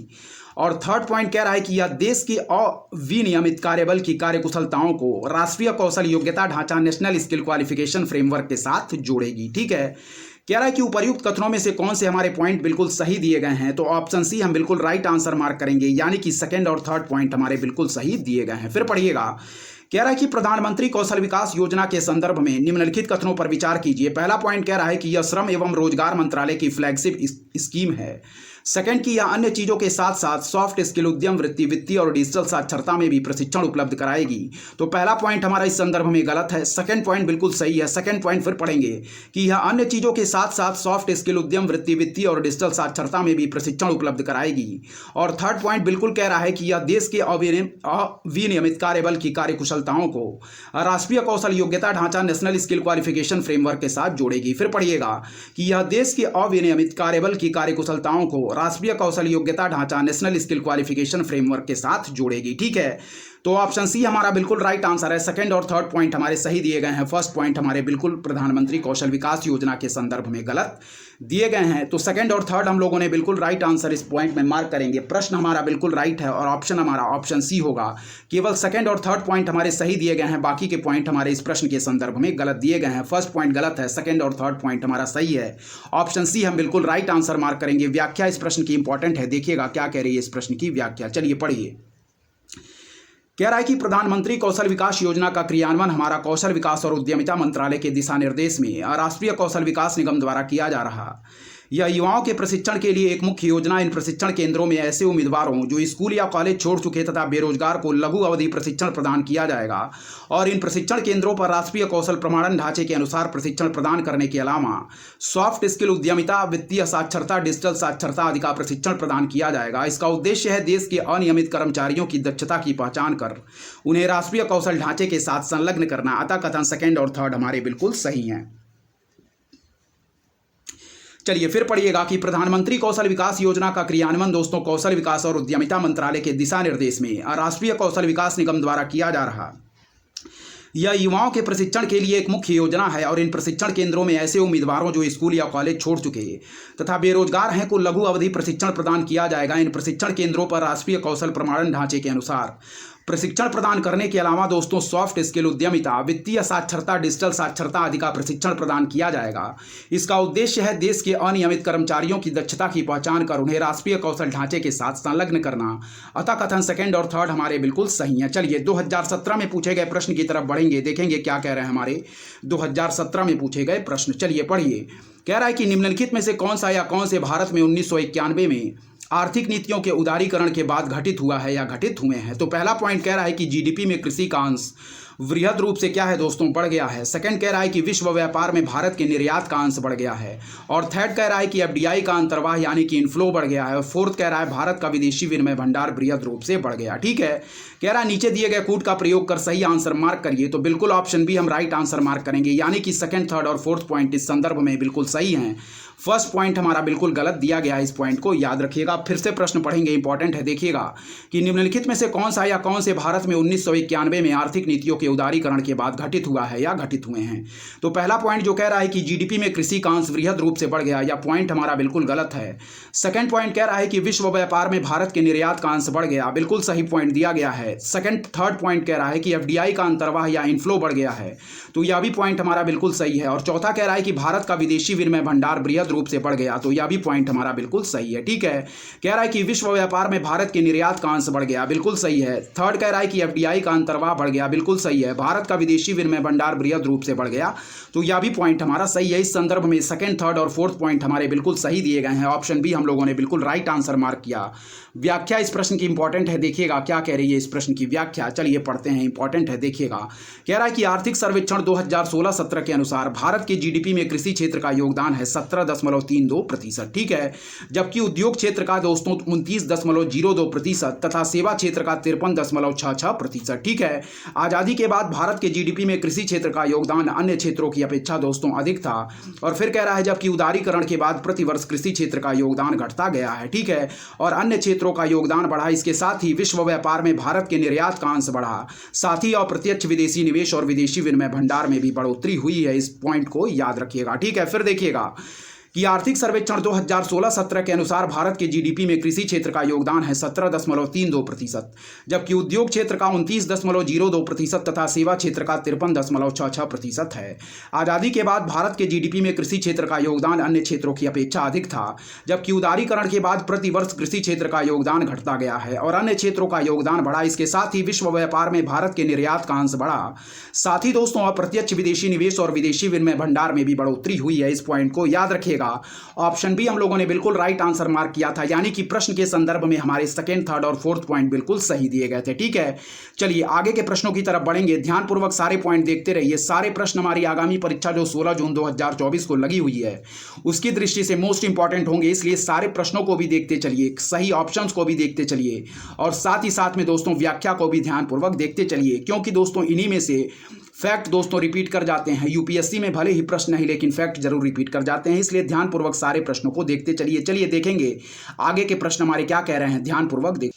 और थर्ड पॉइंट कह रहा है कि यह देश के अविनियमित कार्यबल की कार्यकुशलताओं को राष्ट्रीय कौशल योग्यता ढांचा, नेशनल स्किल क्वालिफिकेशन फ्रेमवर्क के साथ जोड़ेगी, ठीक है। कह रहा है कि उपर्युक्त कथनों में से कौन से हमारे पॉइंट बिल्कुल सही दिए गए हैं, तो ऑप्शन सी हम बिल्कुल राइट आंसर मार्क करेंगे, यानी कि सेकंड और थर्ड पॉइंट हमारे बिल्कुल सही दिए गए हैं। फिर पढ़िएगा। कह रहा है कि प्रधानमंत्री कौशल विकास योजना के संदर्भ में निम्नलिखित कथनों पर विचार कीजिए। पहला पॉइंट कह रहा है कि यह श्रम एवं रोजगार मंत्रालय की फ्लैगशिप स्कीम है। सेकंड की यह अन्य चीजों के साथ साथ सॉफ्ट स्किल, उद्यम वृत्ति, वित्तीय और डिजिटल साक्षरता में भी प्रशिक्षण उपलब्ध कराएगी। तो पहला पॉइंट हमारा इस संदर्भ में गलत है, सेकंड पॉइंट बिल्कुल सही है। सेकंड पॉइंट फिर पढ़ेंगे कि यह अन्य चीजों के साथ साथ सॉफ्ट स्किल, उद्यम वृत्ति, वित्तीय और डिजिटल साक्षरता में भी प्रशिक्षण उपलब्ध कराएगी। और थर्ड पॉइंट बिल्कुल कह रहा है कि यह देश के अविनियमित कार्यबल की कार्यकुशलताओं को राष्ट्रीय कौशल योग्यता ढांचा, नेशनल स्किल क्वालिफिकेशन फ्रेमवर्क के साथ जोड़ेगी। फिर पढ़िएगा कि यह देश के अविनियमित कार्यबल की कार्यकुशलताओं को राष्ट्रीय कौशल योग्यता ढांचा, नेशनल स्किल क्वालिफिकेशन फ्रेमवर्क के साथ जोड़ेगी, ठीक है। तो ऑप्शन सी हमारा बिल्कुल राइट आंसर है। सेकंड और थर्ड पॉइंट हमारे सही दिए गए हैं। फर्स्ट पॉइंट हमारे बिल्कुल प्रधानमंत्री कौशल विकास योजना के संदर्भ में गलत दिए गए हैं। तो सेकंड और थर्ड हम लोगों ने बिल्कुल राइट आंसर इस पॉइंट में मार्क करेंगे। प्रश्न हमारा बिल्कुल राइट है और ऑप्शन हमारा ऑप्शन सी होगा। केवल सेकंड और थर्ड पॉइंट हमारे सही दिए गए हैं, बाकी के पॉइंट हमारे इस प्रश्न के संदर्भ में गलत दिए गए हैं। फर्स्ट पॉइंट गलत है, सेकंड और थर्ड पॉइंट हमारा सही है। ऑप्शन सी हम बिल्कुल राइट आंसर मार्क करेंगे। व्याख्या इस प्रश्न की इंपॉर्टेंट है, देखिएगा क्या कह रही है इस प्रश्न की व्याख्या। चलिए पढ़िए। कह रहा है कि प्रधानमंत्री कौशल विकास योजना का क्रियान्वयन हमारा कौशल विकास और उद्यमिता मंत्रालय के दिशा निर्देश में राष्ट्रीय कौशल विकास निगम द्वारा किया जा रहा। यह युवाओं के प्रशिक्षण के लिए एक मुख्य योजना। इन प्रशिक्षण केंद्रों में ऐसे उम्मीदवारों जो स्कूल या कॉलेज छोड़ चुके तथा बेरोजगार को लघु अवधि प्रशिक्षण प्रदान किया जाएगा और इन प्रशिक्षण केंद्रों पर राष्ट्रीय कौशल प्रमाणन ढांचे के अनुसार प्रशिक्षण प्रदान करने के अलावा सॉफ्ट स्किल, उद्यमिता, वित्तीय साक्षरता, डिजिटल साक्षरता आदि का प्रशिक्षण प्रदान किया जाएगा। इसका उद्देश्य है देश के अनियमित कर्मचारियों की दक्षता की पहचान कर उन्हें राष्ट्रीय कौशल ढांचे के साथ संलग्न करना। अतः कथन सेकेंड और थर्ड हमारे बिल्कुल सही हैं। चलिए फिर पढ़िएगा कि प्रधानमंत्री कौशल विकास योजना का क्रियान्वयन दोस्तों कौशल विकास और उद्यमिता मंत्रालय के दिशा निर्देश में राष्ट्रीय कौशल विकास निगम द्वारा किया जा रहा। यह युवाओं के प्रशिक्षण के लिए एक मुख्य योजना है और इन प्रशिक्षण केंद्रों में ऐसे उम्मीदवारों जो स्कूल या कॉलेज छोड़ चुके तथा बेरोजगार हैं को लघु अवधि प्रशिक्षण प्रदान किया जाएगा। इन प्रशिक्षण केंद्रों पर राष्ट्रीय कौशल प्रमाणन ढांचे के अनुसार प्रशिक्षण प्रदान करने के अलावा दोस्तों सॉफ्ट स्किल, उद्यमिता, वित्तीय साक्षरता, डिजिटल साक्षरता आदि का प्रशिक्षण प्रदान किया जाएगा। इसका उद्देश्य है देश के अनियमित कर्मचारियों की दक्षता की पहचान कर उन्हें राष्ट्रीय कौशल ढांचे के साथ संलग्न करना। अतः कथन सेकंड और थर्ड हमारे बिल्कुल सही हैं। चलिए 2017 में पूछे गए प्रश्न की तरफ बढ़ेंगे, देखेंगे क्या कह रहे हैं हमारे 2017 में पूछे गए प्रश्न। चलिए पढ़िए। कह रहा है कि निम्नलिखित में से कौन सा या कौन से भारत में 1991 में आर्थिक नीतियों के उदारीकरण के बाद घटित हुआ है या घटित हुए हैं। तो पहला पॉइंट कह रहा है कि जीडीपी में कृषि का अंश वृहद रूप से क्या है दोस्तों बढ़ गया है। सेकंड कह रहा है कि विश्व व्यापार में भारत के निर्यात का अंश बढ़ गया है और थर्ड कह रहा है कि एफडीआई का अंतर्वाह यानी कि इनफ्लो बढ़ गया है और फोर्थ कह रहा है भारत का विदेशी विनिमय भंडार वृहद रूप से बढ़ गया। ठीक है, कह रहा है नीचे दिए गए कूट का प्रयोग कर सही आंसर मार्क करिए। तो बिल्कुल ऑप्शन बी हम राइट आंसर मार्क करेंगे, यानी कि सेकंड, थर्ड और फोर्थ पॉइंट इस संदर्भ में बिल्कुल सही हैं। फर्स्ट पॉइंट हमारा बिल्कुल गलत दिया गया है, इस पॉइंट को याद रखिएगा। फिर से प्रश्न पढ़ेंगे, इंपॉर्टेंट है, देखिएगा कि निम्नलिखित में से कौन सा या कौन से भारत में 1991 में आर्थिक नीतियों के उदारीकरण के बाद घटित हुआ है या घटित हुए हैं। तो पहला पॉइंट जो कह रहा है कि जीडीपी में कृषि का अंश वृहद रूप से बढ़ गया, या पॉइंट हमारा बिल्कुल गलत है। सेकंड पॉइंट कह रहा है कि विश्व व्यापार में भारत के निर्यात का अंश बढ़ गया, बिल्कुल सही पॉइंट दिया गया है। सेकंड थर्ड पॉइंट कह रहा है कि एफडीआई का अंतर्वाह या इनफ्लो बढ़ गया है, तो यह भी पॉइंट हमारा बिल्कुल सही है। और चौथा कह रहा है कि भारत का विदेशी विनिमय भंडार वृहद रूप से बढ़ गया, तो यह भी पॉइंट हमारा बिल्कुल सही है। ठीक है, कह रहा है कि विश्व व्यापार में भारत के निर्यात का अंश बढ़ गया, बिल्कुल सही है। थर्ड कह रहा है कि एफडीआई का अंतर्वाह बढ़ गया, बिल्कुल सही है। भारत का विदेशी विनिमय भंडार वृहद रूप से बढ़ गया, तो यह भी पॉइंट हमारा सही है। इस संदर्भ में सेकंड, थर्ड और फोर्थ पॉइंट हमारे बिल्कुल सही दिए गए हैं। ऑप्शन बी हम लोगों ने बिल्कुल राइट आंसर मार्क किया। व्याख्या इस प्रश्न की इंपॉर्टेंट है, देखिएगा क्या कह रही है इस प्रश्न की व्याख्या। चलिए पढ़ते हैं, इंपॉर्टेंट है, देखिएगा। कह रहा है कि आर्थिक सर्वेक्षण 2016-17 के अनुसार भारत के जीडीपी में कृषि क्षेत्र का योगदान है 17.32%। ठीक है, जबकि उद्योग क्षेत्र का दोस्तों 29.02% तथा सेवा क्षेत्र का 53.66%। ठीक है, आजादी के बाद भारत के जीडीपी में कृषि क्षेत्र का योगदान अन्य क्षेत्रों की अपेक्षा दोस्तों अधिक था। और फिर कह रहा है जबकि उदारीकरण के बाद प्रतिवर्ष कृषि क्षेत्र का योगदान घटता गया है। ठीक है, और अन्य क्षेत्रों का योगदान बढ़ा। इसके साथ ही विश्व व्यापार में भारत के निर्यात का अंश बढ़ा, साथ ही अप्रत्यक्ष विदेशी निवेश और विदेशी विनिमय भंडार में भी बढ़ोतरी हुई है। इस पॉइंट को याद रखिएगा। ठीक है, फिर देखिएगा कि आर्थिक सर्वेक्षण 2016-17 के अनुसार भारत के जीडीपी में कृषि क्षेत्र का योगदान है 17.32%, जबकि उद्योग क्षेत्र का 29.02% तथा सेवा क्षेत्र का 53.66% है। आज़ादी के बाद भारत के जीडीपी में कृषि क्षेत्र का योगदान अन्य क्षेत्रों की अपेक्षा अधिक था, जबकि उदारीकरण के बाद प्रतिवर्ष कृषि क्षेत्र का योगदान घटता गया है और अन्य क्षेत्रों का योगदान बढ़ा। इसके साथ ही विश्व व्यापार में भारत के निर्यात का अंश बढ़ा, साथ ही दोस्तों अप्रत्यक्ष विदेशी निवेश और विदेशी विनिमय भंडार में भी बढ़ोतरी हुई है। इस पॉइंट को याद रखिएगा। ऑप्शन बी हम लोगों ने बिल्कुल राइट आंसर मार्क किया था, यानी कि प्रश्न के संदर्भ में हमारे सेकंड, थर्ड और फोर्थ पॉइंट बिल्कुल सही दिए गए थे। ठीक है, चलिए आगे के प्रश्नों की तरफ बढ़ेंगे, ध्यानपूर्वक सारे पॉइंट देखते रहिए। सारे प्रश्न हमारी आगामी परीक्षा जो 16 जून 2024 को लगी हुई है उसकी दृष्टि से मोस्ट इंपॉर्टेंट होंगे, इसलिए सारे प्रश्नों को भी देखते चलिए, सही ऑप्शंस को भी देखते चलिए और साथ ही साथ में दोस्तों व्याख्या को भी ध्यानपूर्वक देखते चलिए, क्योंकि दोस्तों इन्हीं में से फैक्ट दोस्तों रिपीट कर जाते हैं। यूपीएससी में भले ही प्रश्न नहीं, लेकिन फैक्ट जरूर रिपीट कर जाते हैं, इसलिए ध्यानपूर्वक सारे प्रश्नों को देखते चलिए। चलिए देखेंगे आगे के प्रश्न हमारे क्या कह रहे हैं, ध्यानपूर्वक देख।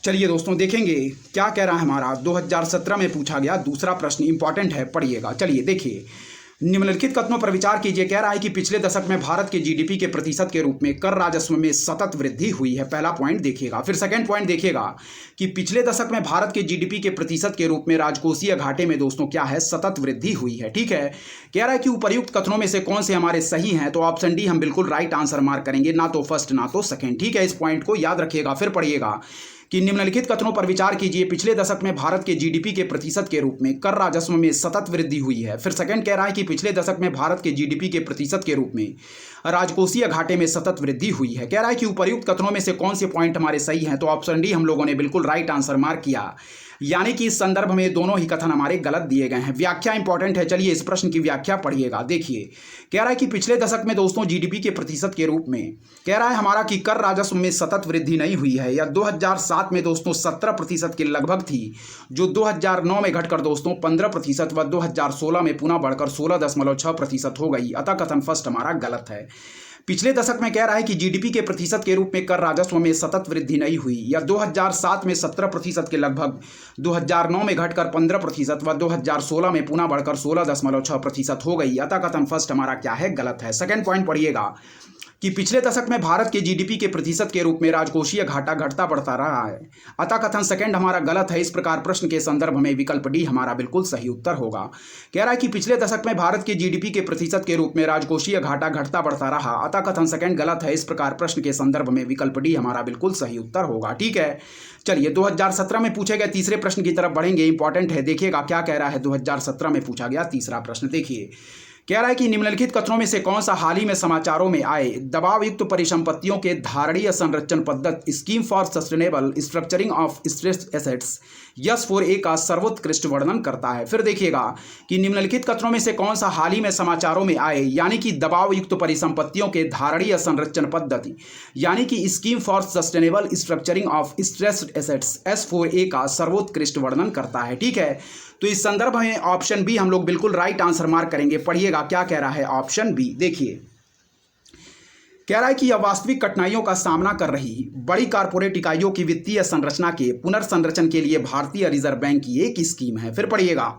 चलिए दोस्तों देखेंगे क्या कह रहा है हमारा 2017 में पूछा गया दूसरा प्रश्न, इंपॉर्टेंट है, पढ़िएगा। चलिए देखिए, निम्नलिखित कथनों पर विचार कीजिए। कह रहा है कि पिछले दशक में भारत के जीडीपी के प्रतिशत के रूप में कर राजस्व में सतत वृद्धि हुई है। पहला पॉइंट देखिएगा। फिर सेकंड पॉइंट देखिएगा कि पिछले दशक में भारत के जीडीपी के प्रतिशत के रूप में राजकोषीय घाटे में दोस्तों क्या है, सतत वृद्धि हुई है। ठीक है, कह रहा है कि उपर्युक्त कथनों में से कौन से हमारे सही हैं, तो ऑप्शन डी हम बिल्कुल राइट आंसर मार्क करेंगे, ना तो फर्स्ट ना तो सेकंड। ठीक है, इस पॉइंट को याद रखिएगा। फिर पढ़िएगा कि निम्नलिखित कथनों पर विचार कीजिए। पिछले दशक में भारत के जीडीपी के प्रतिशत के रूप में कर राजस्व में सतत वृद्धि हुई है। फिर सेकंड कह रहा है कि पिछले दशक में भारत के जीडीपी के प्रतिशत के रूप में राजकोषीय घाटे में सतत वृद्धि हुई है। कह रहा है कि उपर्युक्त कथनों में से कौन से पॉइंट हमारे सही हैं, तो ऑप्शन डी हम लोगों ने बिल्कुल राइट आंसर मार्क किया, यानी कि इस संदर्भ में दोनों ही कथन हमारे गलत दिए गए हैं। व्याख्या इंपॉर्टेंट है, चलिए इस प्रश्न की व्याख्या पढ़िएगा। देखिए, कह रहा है कि पिछले दशक में दोस्तों जीडीपी के प्रतिशत के रूप में कह रहा है हमारा कि कर राजस्व में सतत वृद्धि नहीं हुई है। या 2007 में दोस्तों 17% के लगभग थी, जो 2009 में घटकर दोस्तों 15% व 2016 में पुनः बढ़कर 16.6% हो गई। अतः कथन फर्स्ट हमारा गलत है। पिछले दशक में कह रहा है कि जीडीपी के प्रतिशत के रूप में कर राजस्व में सतत वृद्धि नहीं हुई। या 2007 में 17% के लगभग, 2009 में घटकर 15% व 2016 में पुनः बढ़कर 16.6% हो गई। अतः कथन फर्स्ट हमारा क्या है, गलत है। सेकंड पॉइंट पढ़िएगा कि पिछले दशक में भारत के जीडीपी के प्रतिशत के रूप में राजकोषीय घाटा घटता बढ़ता रहा है। अतः कथन सेकंड हमारा गलत है। इस प्रकार प्रश्न के संदर्भ में विकल्प डी हमारा बिल्कुल सही उत्तर होगा। कह रहा है कि पिछले दशक में भारत के जीडीपी के प्रतिशत के रूप में राजकोषीय घाटा घटता बढ़ता रहा। अतः कथन सेकंड गलत है। इस प्रकार प्रश्न के संदर्भ में विकल्प डी हमारा बिल्कुल सही उत्तर होगा। ठीक है, चलिए 2017 में पूछे गए तीसरे प्रश्न की तरफ बढ़ेंगे। इंपॉर्टेंट है, देखिएगा क्या कह रहा है। 2017 में पूछा गया तीसरा प्रश्न देखिए, कह रहा है कि निम्नलिखित कथनों में से कौन सा हाल ही में समाचारों में आए दबाव युक्त परिसंपत्तियों के धारणीय संरक्षण पद्धति scheme for sustainable structuring of stressed assets S4A का सर्वोत्कृष्ट वर्णन करता है। फिर देखिएगा कि निम्नलिखित कथनों में से कौन सा हाल ही में समाचारों में आए, यानी कि दबाव युक्त परिसंपत्तियों के धारणीय संरक्षण पद्धति यानी कि scheme for sustainable structuring of stressed assets S4A का सर्वोत्कृष्ट वर्णन करता है। ठीक है, तो इस संदर्भ में ऑप्शन बी हम लोग बिल्कुल राइट आंसर मार्क करेंगे। पढ़िएगा क्या कह रहा है ऑप्शन बी। देखिए, कह रहा है कि यह वास्तविक कठिनाइयों का सामना कर रही बड़ी कारपोरेट इकाइयों की वित्तीय संरचना के पुनर्संरचन के लिए भारतीय रिजर्व बैंक की एक स्कीम है। फिर पढ़िएगा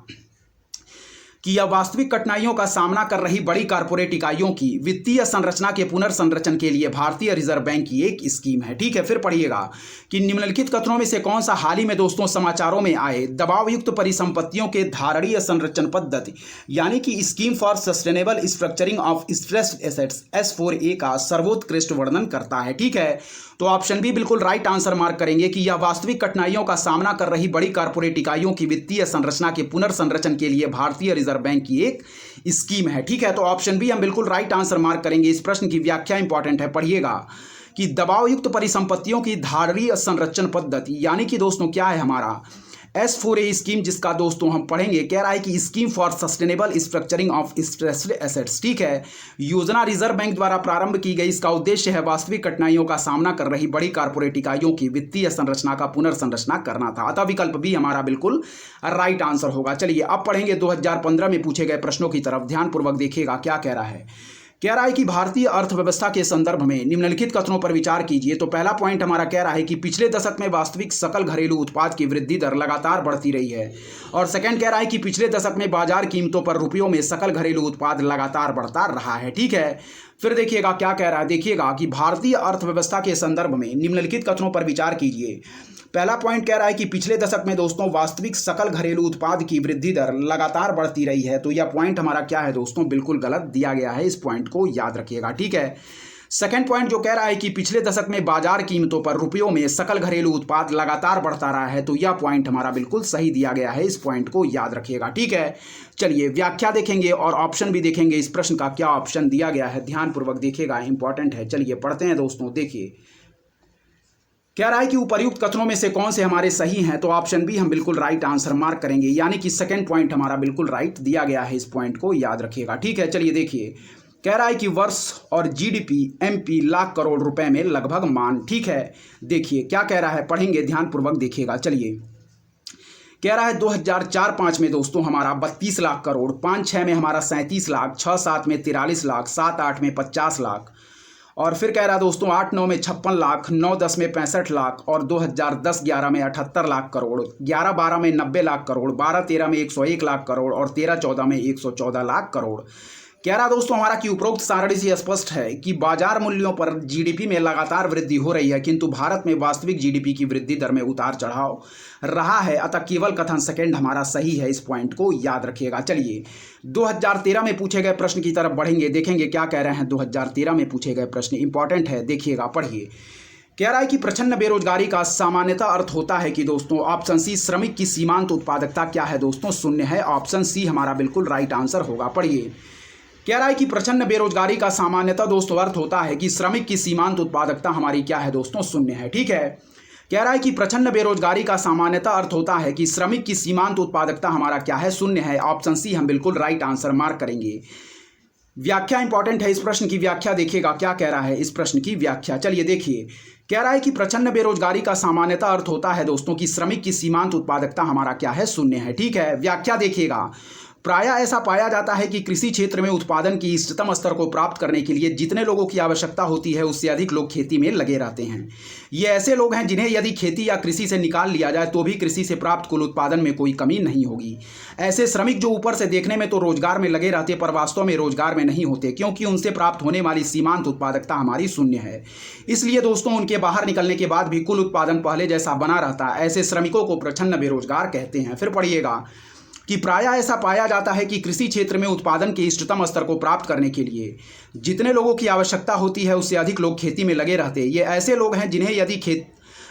कि यह वास्तविक कठिनाइयों का सामना कर रही बड़ी कारपोरेट इकाइयों की वित्तीय संरचना के पुनर्संरचन के लिए भारतीय रिजर्व बैंक की एक स्कीम है। ठीक है, फिर पढ़िएगा कि निम्नलिखित कथनों में से कौन सा हाल ही में दोस्तों समाचारों में आए दबाव युक्त परिसंपत्तियों के धारणीय संरक्षण पद्धति यानी कि scheme for sustainable structuring of stressed assets S4A का सर्वोत्कृष्ट वर्णन करता है। ठीक है, तो ऑप्शन बी बिल्कुल राइट आंसर मार्क करेंगे कि यह वास्तविक कठिनाइयों का सामना कर रही बड़ी कारपोरेट इकाइयों की वित्तीय संरचना के पुनर्संरचन के लिए भारतीय रिजर्व बैंक की एक स्कीम है। ठीक है, तो ऑप्शन बी हम बिल्कुल राइट आंसर मार्क करेंगे। इस प्रश्न की व्याख्या इंपॉर्टेंट है, पढ़िएगा कि दबाव युक्त परिसंपत्तियों की धारणीय संरक्षण पद्धति यानी कि दोस्तों क्या है हमारा S4A स्कीम, जिसका दोस्तों हम पढ़ेंगे। कह रहा है कि scheme for sustainable structuring of stressed assets. ठीक है, योजना रिजर्व बैंक द्वारा प्रारंभ की गई। इसका उद्देश्य है वास्तविक कठिनाइयों का सामना कर रही बड़ी कारपोरेट इकाइयों की वित्तीय संरचना का पुनर्संरचना करना था। अतः विकल्प भी हमारा बिल्कुल राइट आंसर होगा। चलिए अब पढ़ेंगे 2015 में पूछे गए प्रश्नों की तरफ। ध्यानपूर्वक देखिएगा क्या कह रहा है। कह रहा है कि भारतीय अर्थव्यवस्था के संदर्भ में निम्नलिखित कथनों पर विचार कीजिए। तो पहला पॉइंट हमारा कह रहा है कि पिछले दशक में वास्तविक सकल घरेलू उत्पाद की वृद्धि दर लगातार बढ़ती रही है। और सेकंड कह रहा है कि पिछले दशक में बाजार कीमतों पर रुपयों में सकल घरेलू उत्पाद लगातार बढ़ता रहा है। ठीक है, फिर देखिएगा क्या कह रहा है। देखिएगा कि भारतीय अर्थव्यवस्था के संदर्भ में निम्नलिखित कथनों पर विचार कीजिए। पहला पॉइंट कह रहा है कि पिछले दशक में दोस्तों वास्तविक सकल घरेलू उत्पाद की वृद्धि दर लगातार बढ़ती रही है। तो यह पॉइंट हमारा क्या है दोस्तों, बिल्कुल गलत दिया गया है। इस पॉइंट को याद रखिएगा। ठीक है, सेकंड पॉइंट जो कह रहा है कि पिछले दशक में बाजार कीमतों पर रुपयों में सकल घरेलू उत्पाद लगातार बढ़ता रहा है। तो यह पॉइंट हमारा बिल्कुल सही दिया गया है। इस पॉइंट को याद रखिएगा। ठीक है, चलिए व्याख्या देखेंगे और ऑप्शन भी देखेंगे। इस प्रश्न का क्या ऑप्शन दिया गया है, ध्यानपूर्वक देखिएगा, इंपॉर्टेंट है। चलिए पढ़ते हैं दोस्तों। देखिए, कह रहा है कि उपर्युक्त कथनों में से कौन से हमारे सही हैं, तो ऑप्शन बी हम बिल्कुल राइट आंसर मार्क करेंगे, यानी कि सेकंड पॉइंट हमारा बिल्कुल राइट दिया गया है। इस पॉइंट को याद रखिएगा। ठीक है, चलिए देखिए, कह रहा है कि वर्ष और जीडीपी MP लाख करोड़ रुपए में लगभग मान। ठीक है, देखिए क्या कह रहा है, पढ़ेंगे, ध्यानपूर्वक देखिएगा। चलिए, कह रहा है 2004-05 में दोस्तों हमारा 32 लाख करोड़, 5-6 में हमारा 37 लाख, 6-7 में 43 लाख, 7-8 में 50 लाख और फिर कह रहा है दोस्तों 8-9 में 56 लाख, 9-10 में 65 लाख और 2010-11 में 78 लाख करोड़, 11-12 में 90 लाख करोड़, 12-13 में 101 लाख करोड़ और 13-14 में 114 लाख करोड़। कह रहा दोस्तों हमारा कि उपरोक्त सारणी से स्पष्ट है कि बाजार मूल्यों पर जीडीपी में लगातार वृद्धि हो रही है, किंतु भारत में वास्तविक जीडीपी की वृद्धि दर में उतार चढ़ाव रहा है, अतः केवल कथन सेकंड हमारा सही है। इस पॉइंट को याद रखिएगा। चलिए 2013 में पूछे गए प्रश्न की तरफ बढ़ेंगे, देखेंगे क्या कह रहे हैं। 2013 में पूछे गए प्रश्न इंपॉर्टेंट है, देखिएगा, पढ़िए। कह रहा है कि प्रचंड बेरोजगारी का सामान्यतः अर्थ होता है कि दोस्तों ऑप्शन सी श्रमिक की सीमांत उत्पादकता क्या है दोस्तों, शून्य है। ऑप्शन सी हमारा बिल्कुल राइट आंसर होगा। पढ़िए। कह रहा है कि प्रचंड बेरोजगारी का सामान्यतः दोस्तों अर्थ होता है कि श्रमिक की सीमांत उत्पादकता हमारी क्या है दोस्तों, शून्य है। ठीक है। कह रहा है कि प्रचंड बेरोजगारी का सामान्यतः अर्थ होता है कि श्रमिक की सीमांत उत्पादकता हमारा क्या है, शून्य है। ऑप्शन सी हम बिल्कुल राइट आंसर मार्क करेंगे। व्याख्या इंपॉर्टेंट है, इस प्रश्न की व्याख्या देखिएगा क्या कह रहा है इस प्रश्न की व्याख्या। चलिए देखिए। कह रहा है कि प्रचंड बेरोजगारी का सामान्यतः अर्थ होता है दोस्तों कि श्रमिक की सीमांत उत्पादकता हमारा क्या है, शून्य है। ठीक है। व्याख्या देखिएगा। प्रायः ऐसा पाया जाता है कि कृषि क्षेत्र में उत्पादन की इष्टतम स्तर को प्राप्त करने के लिए जितने लोगों की आवश्यकता होती है उससे अधिक लोग खेती में लगे रहते हैं। ये ऐसे लोग हैं जिन्हें यदि खेती या कृषि से निकाल लिया जाए तो भी कृषि से प्राप्त कुल उत्पादन में कोई कमी नहीं होगी। ऐसे श्रमिक जो ऊपर से देखने में तो रोजगार में लगे रहते पर वास्तव में रोजगार में नहीं होते, क्योंकि उनसे प्राप्त होने वाली सीमांत उत्पादकता हमारी शून्य है। इसलिए दोस्तों उनके बाहर निकलने के बाद भी कुल उत्पादन पहले जैसा बना रहता है। ऐसे श्रमिकों को प्रच्छन्न बेरोजगार कहते हैं। फिर पढ़िएगा कि प्रायः ऐसा पाया जाता है कि कृषि क्षेत्र में उत्पादन के इष्टतम स्तर को प्राप्त करने के लिए जितने लोगों की आवश्यकता होती है उससे अधिक लोग खेती में लगे रहते हैं। ये ऐसे लोग हैं जिन्हें यदि खेत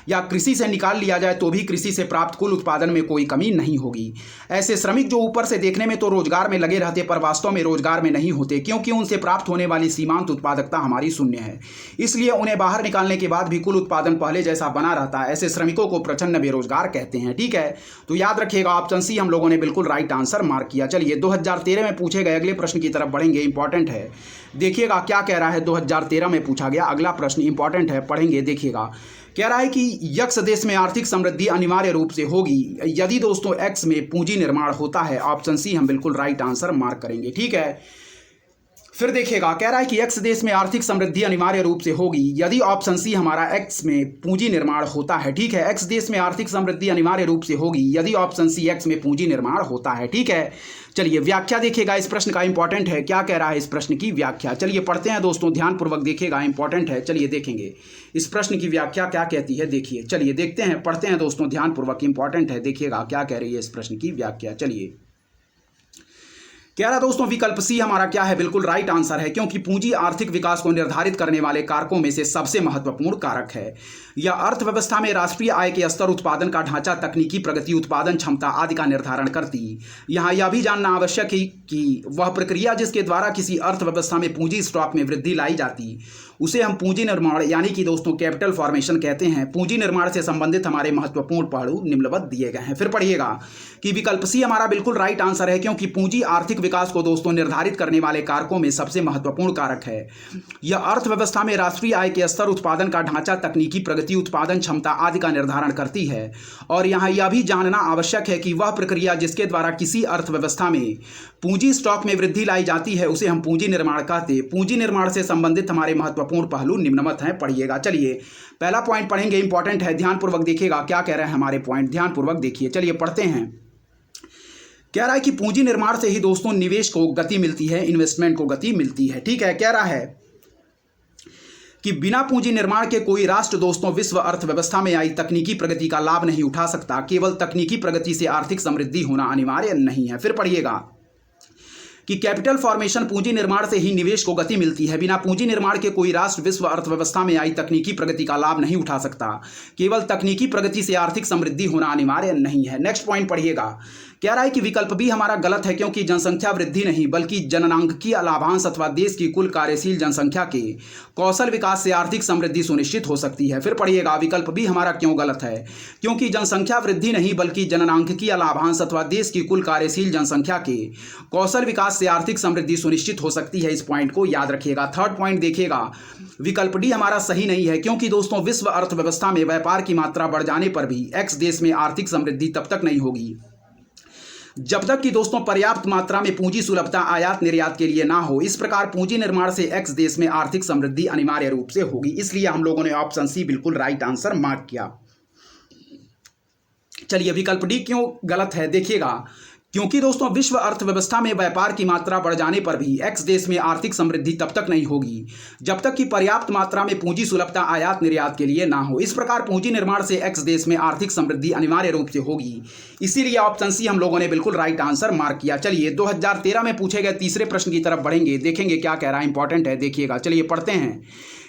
या कृषि से निकाल लिया जाए तो भी कृषि से प्राप्त कुल उत्पादन में कोई कमी नहीं होगी। ऐसे श्रमिक जो ऊपर से देखने में तो रोजगार में लगे रहते पर वास्तव में रोजगार में नहीं होते, क्योंकि उनसे प्राप्त होने वाली सीमांत उत्पादकता हमारी शून्य है। इसलिए उन्हें बाहर निकालने के बाद भी कुल उत्पादन पहले जैसा बना रहता है। ऐसे श्रमिकों को प्रच्छन्न बेरोजगार कहते हैं। ठीक है। तो याद रखिएगा ऑप्शन सी हम लोगों ने बिल्कुल राइट आंसर मार्क किया। चलिए 2013 में पूछे गए अगले प्रश्न की तरफ बढ़ेंगे, इंपॉर्टेंट है, देखिएगा क्या कह रहा है। 2013 में पूछा गया अगला प्रश्न इंपॉर्टेंट है, पढ़ेंगे, देखिएगा। कह रहा है कि यक्ष देश में आर्थिक समृद्धि अनिवार्य रूप से होगी यदि दोस्तों एक्स में पूंजी निर्माण होता है। ऑप्शन सी हम बिल्कुल राइट आंसर मार्क करेंगे। ठीक है। फिर देखिएगा। कह रहा है कि एक्स देश में आर्थिक समृद्धि अनिवार्य रूप से होगी यदि ऑप्शन सी हमारा एक्स में पूंजी निर्माण होता है। ठीक है। एक्स देश में आर्थिक समृद्धि अनिवार्य रूप से होगी यदि ऑप्शन सी एक्स में पूंजी निर्माण होता है। ठीक है। चलिए व्याख्या देखिएगा इस प्रश्न का, इंपॉर्टेंट है, क्या कह रहा है इस प्रश्न की व्याख्या। चलिए पढ़ते हैं दोस्तों, ध्यानपूर्वक देखिएगा, इंपॉर्टेंट है। चलिए देखेंगे इस प्रश्न की व्याख्या क्या कहती है, देखिए। चलिए देखते हैं, पढ़ते हैं दोस्तों ध्यानपूर्वक, इंपॉर्टेंट है, देखिएगा क्या कह रही है इस प्रश्न की व्याख्या। चलिए कह रहा दोस्तों विकल्प सी हमारा क्या है, बिल्कुल राइट आंसर है, क्योंकि पूंजी आर्थिक विकास को निर्धारित करने वाले कारकों में से सबसे महत्वपूर्ण कारक है। यह अर्थव्यवस्था में राष्ट्रीय आय के स्तर, उत्पादन का ढांचा, तकनीकी प्रगति, उत्पादन क्षमता आदि का निर्धारण करती। यहाँ यह भी जानना आवश्यक है कि वह प्रक्रिया जिसके द्वारा किसी अर्थव्यवस्था में पूंजी स्टॉक में वृद्धि लाई जाती उसे हम पूंजी निर्माण यानी कि दोस्तों कैपिटल फॉर्मेशन कहते हैं। पूंजी निर्माण से संबंधित हमारे महत्वपूर्ण पहलू निम्नवत दिए गए हैं। फिर पढ़िएगा कि विकल्प सी हमारा बिल्कुल राइट आंसर है, क्योंकि पूंजी आर्थिक विकास को दोस्तों निर्धारित करने वाले कारकों में सबसे महत्वपूर्ण कारक है। यह अर्थव्यवस्था में राष्ट्रीय आय के स्तर, उत्पादन का ढांचा, तकनीकी प्रगति, उत्पादन क्षमता आदि का निर्धारण करती है। और यहाँ यह भी जानना आवश्यक है कि वह प्रक्रिया जिसके द्वारा किसी अर्थव्यवस्था में पूंजी स्टॉक में वृद्धि लाई जाती है उसे हम पूंजी निर्माण कहते। पूंजी निर्माण से संबंधित हमारे महत्वपूर्ण पहलू निम्नवत हैं, पढ़िएगा। चलिए पहला पॉइंट पढ़ेंगे, इंपॉर्टेंट है, ध्यानपूर्वक देखिएगा क्या कह रहे हैं हमारे पॉइंट, ध्यानपूर्वक देखिए। चलिए पढ़ते हैं। कह रहा है कि पूंजी निर्माण से ही दोस्तों निवेश को गति मिलती है, इन्वेस्टमेंट को गति मिलती है। ठीक है। कह रहा है कि बिना पूंजी निर्माण के कोई राष्ट्र दोस्तों विश्व अर्थव्यवस्था में आई तकनीकी प्रगति का लाभ नहीं उठा सकता। केवल तकनीकी प्रगति से आर्थिक समृद्धि होना अनिवार्य नहीं है। फिर पढ़िएगा कि कैपिटल फॉर्मेशन, पूंजी निर्माण से ही निवेश को गति मिलती है। बिना पूंजी निर्माण के कोई राष्ट्र विश्व अर्थव्यवस्था में आई तकनीकी प्रगति का लाभ नहीं उठा सकता। केवल तकनीकी प्रगति से आर्थिक समृद्धि होना अनिवार्य नहीं है। नेक्स्ट पॉइंट पढ़िएगा। कह रहा है कि विकल्प भी हमारा गलत है, क्योंकि जनसंख्या वृद्धि नहीं बल्कि जननांगीय लाभांश अथवा देश की कुल कार्यशील जनसंख्या के कौशल विकास से आर्थिक समृद्धि सुनिश्चित हो सकती है। फिर पढ़िएगा विकल्प भी हमारा क्यों गलत है, क्योंकि जनसंख्या वृद्धि नहीं बल्कि जननांगीय लाभांश अथवा देश की कुल कार्यशील जनसंख्या के कौशल विकास से आर्थिक समृद्धि सुनिश्चित हो सकती है। इस पॉइंट को याद रखिएगा। थर्ड पॉइंट देखिएगा, विकल्प डी हमारा सही नहीं है, क्योंकि दोस्तों विश्व अर्थव्यवस्था में व्यापार की मात्रा बढ़ जाने पर भी एक्स देश में आर्थिक समृद्धि तब तक नहीं होगी जब तक कि दोस्तों पर्याप्त मात्रा में पूंजी सुलभता आयात निर्यात के लिए ना हो। इस प्रकार पूंजी निर्माण से एक्स देश में आर्थिक समृद्धि अनिवार्य रूप से होगी। इसलिए हम लोगों ने ऑप्शन सी बिल्कुल राइट आंसर मार्क किया। चलिए विकल्प डी क्यों गलत है देखिएगा, क्योंकि दोस्तों विश्व अर्थव्यवस्था में व्यापार की मात्रा बढ़ जाने पर भी एक्स देश में आर्थिक समृद्धि तब तक नहीं होगी जब तक कि पर्याप्त मात्रा में पूंजी सुलभता आयात निर्यात के लिए ना हो। इस प्रकार पूंजी निर्माण से एक्स देश में आर्थिक समृद्धि अनिवार्य रूप से होगी। इसीलिए ऑप्शन सी हम लोगों ने बिल्कुल राइट आंसर मार्क किया। चलिए 2013 में पूछे गए तीसरे प्रश्न की तरफ बढ़ेंगे, देखेंगे क्या कह रहा है, इंपॉर्टेंट है, देखिएगा। चलिए पढ़ते हैं।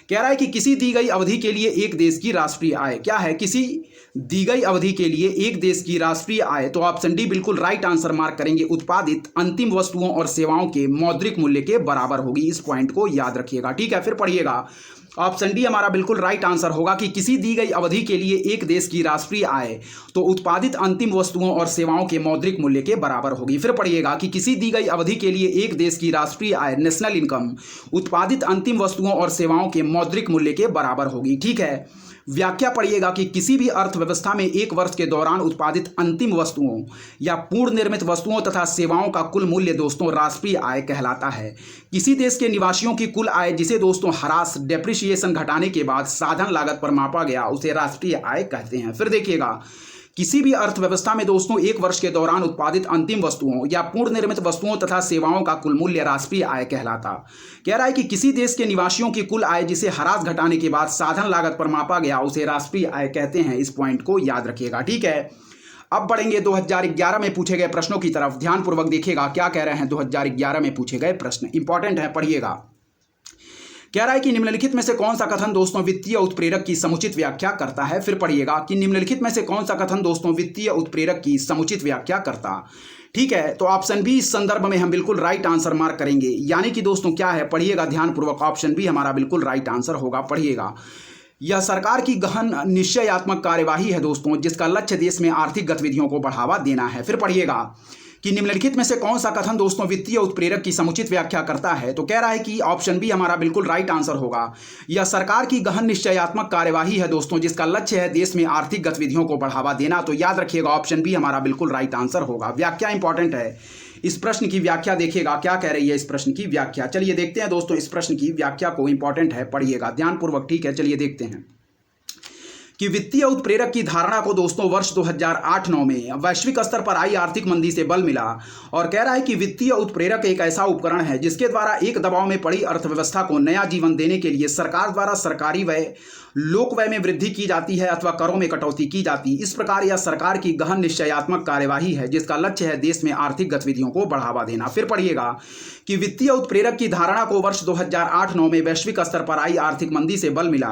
कह रहा है कि किसी दी गई अवधि के लिए एक देश की राष्ट्रीय आय, क्या है, किसी दी गई अवधि के लिए एक देश की राष्ट्रीय आय, तो ऑप्शन डी बिल्कुल राइट आंसर मार्क करेंगे, उत्पादित अंतिम वस्तुओं और सेवाओं के मौद्रिक मूल्य के बराबर होगी। इस पॉइंट को याद रखिएगा, ठीक है। फिर पढ़िएगा, ऑप्शन डी हमारा बिल्कुल राइट आंसर होगा कि किसी दी गई अवधि के लिए एक देश की राष्ट्रीय आय तो उत्पादित अंतिम वस्तुओं और सेवाओं के मौद्रिक मूल्य के बराबर होगी। फिर पढ़िएगा कि किसी दी गई अवधि के लिए एक देश की राष्ट्रीय आय नेशनल इनकम उत्पादित अंतिम वस्तुओं और सेवाओं के मौद्रिक मूल्य के बराबर होगी, ठीक है। व्याख्या पढ़िएगा कि किसी भी अर्थव्यवस्था में एक वर्ष के दौरान उत्पादित अंतिम वस्तुओं या पूर्ण निर्मित वस्तुओं तथा सेवाओं का कुल मूल्य दोस्तों राष्ट्रीय आय कहलाता है। किसी देश के निवासियों की कुल आय जिसे दोस्तों ह्रास डेप्रिसिएशन घटाने के बाद साधन लागत पर मापा गया उसे राष्ट्रीय आय कहते हैं। फिर देखिएगा, किसी भी अर्थव्यवस्था में दोस्तों एक वर्ष के दौरान उत्पादित अंतिम वस्तुओं या पूर्ण निर्मित वस्तुओं तथा सेवाओं का कुल मूल्य राष्ट्रीय आय कहलाता। कह रहा है कि किसी देश के निवासियों की कुल आय जिसे ह्रास घटाने के बाद साधन लागत पर मापा गया उसे राष्ट्रीय आय कहते हैं। इस पॉइंट को याद रखिएगा, ठीक है। अब बढ़ेंगे 2011 में पूछे गए प्रश्नों की तरफ, ध्यानपूर्वक देखिएगा क्या कह रहे हैं 2011 में पूछे गए प्रश्न, इंपॉर्टेंट है, पढ़िएगा। कह रहा है कि निम्नलिखित में से कौन सा कथन दोस्तों वित्तीय उत्प्रेरक की समुचित व्याख्या करता है। फिर पढ़िएगा कि निम्नलिखित में से कौन सा कथन दोस्तों वित्तीय उत्प्रेरक की समुचित व्याख्या करता, ठीक है। तो ऑप्शन बी इस संदर्भ में हम बिल्कुल राइट आंसर मार्क करेंगे, यानी कि दोस्तों क्या है, पढ़िएगा ध्यानपूर्वक, ऑप्शन बी हमारा बिल्कुल राइट आंसर होगा। पढ़िएगा, यह सरकार की गहन निश्चयात्मक कार्यवाही है दोस्तों जिसका लक्ष्य देश में आर्थिक गतिविधियों को बढ़ावा देना है। फिर पढ़िएगा कि निम्नलिखित में से कौन सा कथन दोस्तों वित्तीय उत्प्रेरक की समुचित व्याख्या करता है। तो कह रहा है कि ऑप्शन बी हमारा बिल्कुल राइट आंसर होगा, यह सरकार की गहन निश्चयात्मक कार्यवाही है दोस्तों जिसका लक्ष्य है देश में आर्थिक गतिविधियों को बढ़ावा देना। तो याद रखिएगा ऑप्शन बी हमारा बिल्कुल राइट आंसर होगा। व्याख्या इंपॉर्टेंट है, इस प्रश्न की व्याख्या देखिएगा क्या कह रही है इस प्रश्न की व्याख्या। चलिए देखते हैं दोस्तों इस प्रश्न की व्याख्या को, इंपॉर्टेंट है, पढ़िएगा ध्यानपूर्वक, ठीक है। चलिए देखते हैं कि वित्तीय उत्प्रेरक की धारणा को दोस्तों वर्ष 2008-9 में वैश्विक स्तर पर आई आर्थिक मंदी से बल मिला और कह रहा है कि वित्तीय उत्प्रेरक एक ऐसा उपकरण है जिसके द्वारा एक दबाव में पड़ी अर्थव्यवस्था को नया जीवन देने के लिए सरकार द्वारा सरकारी व्यय लोक व्यय में वृद्धि की जाती है अथवा करों में कटौती की जाती। इस प्रकार यह सरकार की गहन निश्चयात्मक कार्यवाही है जिसका लक्ष्य है देश में आर्थिक गतिविधियों को बढ़ावा देना। फिर पढ़िएगा कि वित्तीय उत्प्रेरक की धारणा को वर्ष 2008-9 में वैश्विक स्तर पर आई आर्थिक मंदी से बल मिला।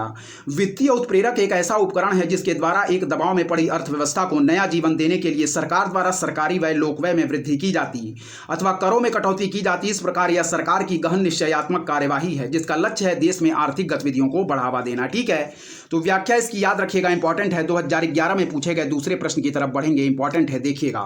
वित्तीय उत्प्रेरक एक ऐसा उपकरण है जिसके द्वारा एक दबाव में पड़ी अर्थव्यवस्था को नया जीवन देने के लिए सरकार द्वारा सरकारी व्यय लोक व्यय में वृद्धि की जाती अथवा करों में कटौती की जाती। इस प्रकार यह सरकार की गहन निश्चयात्मक कार्यवाही है जिसका लक्ष्य है देश में आर्थिक गतिविधियों को बढ़ावा देना, ठीक है। तो व्याख्या इसकी याद रखिएगा, इंपॉर्टेंट है। 2011 में पूछे गए दूसरे प्रश्न की तरफ बढ़ेंगे, इंपॉर्टेंट है, देखिएगा।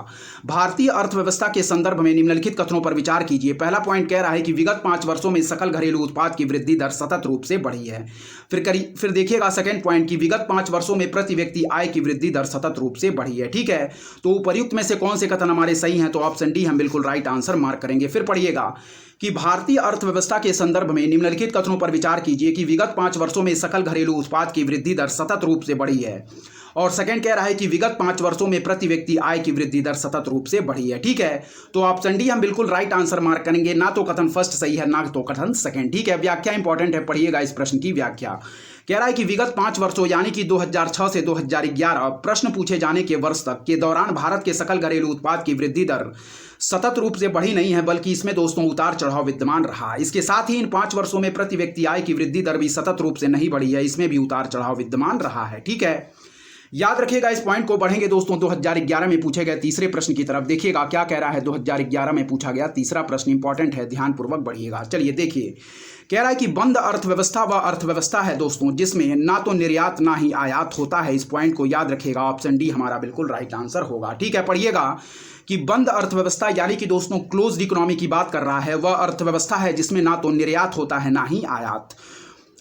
भारतीय अर्थव्यवस्था के संदर्भ में निम्नलिखित कथनों पर विचार कीजिए। पहला पॉइंट कह रहा है कि विगत 5 वर्षों में सकल घरेलू उत्पाद की वृद्धि दर सतत रूप से बढ़ी है। फिर देखिएगा सेकंड पॉइंट की विगत 5 वर्षों में प्रति व्यक्ति आय की वृद्धि दर सतत रूप से बढ़ी है, ठीक है। तो उपर्युक्त में से कौन से कथन हमारे सही हैं, तो ऑप्शन डी हम बिल्कुल राइट आंसर मार्क करेंगे। फिर पढ़िएगा कि भारतीय अर्थव्यवस्था के संदर्भ में निम्नलिखित कथनों पर विचार कीजिए कि विगत 5 वर्षों में सकल घरेलू उत्पाद की वृद्धि दर सतत रूप से बढ़ी है और सेकंड कह रहा है कि विगत 5 वर्षों में प्रति व्यक्ति आय की वृद्धि दर सतत रूप से बढ़ी है, ठीक है। तो ऑप्शन डी हम बिल्कुल राइट आंसर मार्क करेंगे, ना तो कथन फर्स्ट सही है ना तो कथन सेकंड, ठीक है। व्याख्या इंपॉर्टेंट है, पढ़िएगा इस प्रश्न की व्याख्या। कह रहा है कि विगत 5 वर्षों यानी कि 2006 से 2011 प्रश्न पूछे जाने के वर्ष तक के दौरान भारत के सकल घरेलू उत्पाद की वृद्धि दर सतत रूप से बढ़ी नहीं है बल्कि इसमें दोस्तों उतार चढ़ाव विद्यमान रहा। इसके साथ ही इन 5 वर्षों में प्रति व्यक्ति आय की वृद्धि दर भी सतत रूप से नहीं बढ़ी है, इसमें भी उतार चढ़ाव विद्यमान रहा है, ठीक है। याद रखिएगा इस पॉइंट को। बढ़ेंगे दोस्तों 2011 में पूछे गए तीसरे प्रश्न की तरफ, देखिएगा क्या कह रहा है 2011 में पूछा गया तीसरा प्रश्न, इंपॉर्टेंट है, ध्यानपूर्वक बढ़िएगा। चलिए देखिए, कह रहा है कि बंद अर्थव्यवस्था वह अर्थव्यवस्था है दोस्तों जिसमें ना तो निर्यात ना ही आयात होता है। इस पॉइंट को याद रखिएगा, ऑप्शन डी हमारा बिल्कुल राइट आंसर होगा, ठीक है। पढ़िएगा कि बंद अर्थव्यवस्था यानी कि दोस्तों क्लोज्ड इकोनॉमी की बात कर रहा है, वह अर्थव्यवस्था है जिसमें ना तो निर्यात होता है ना ही आयात।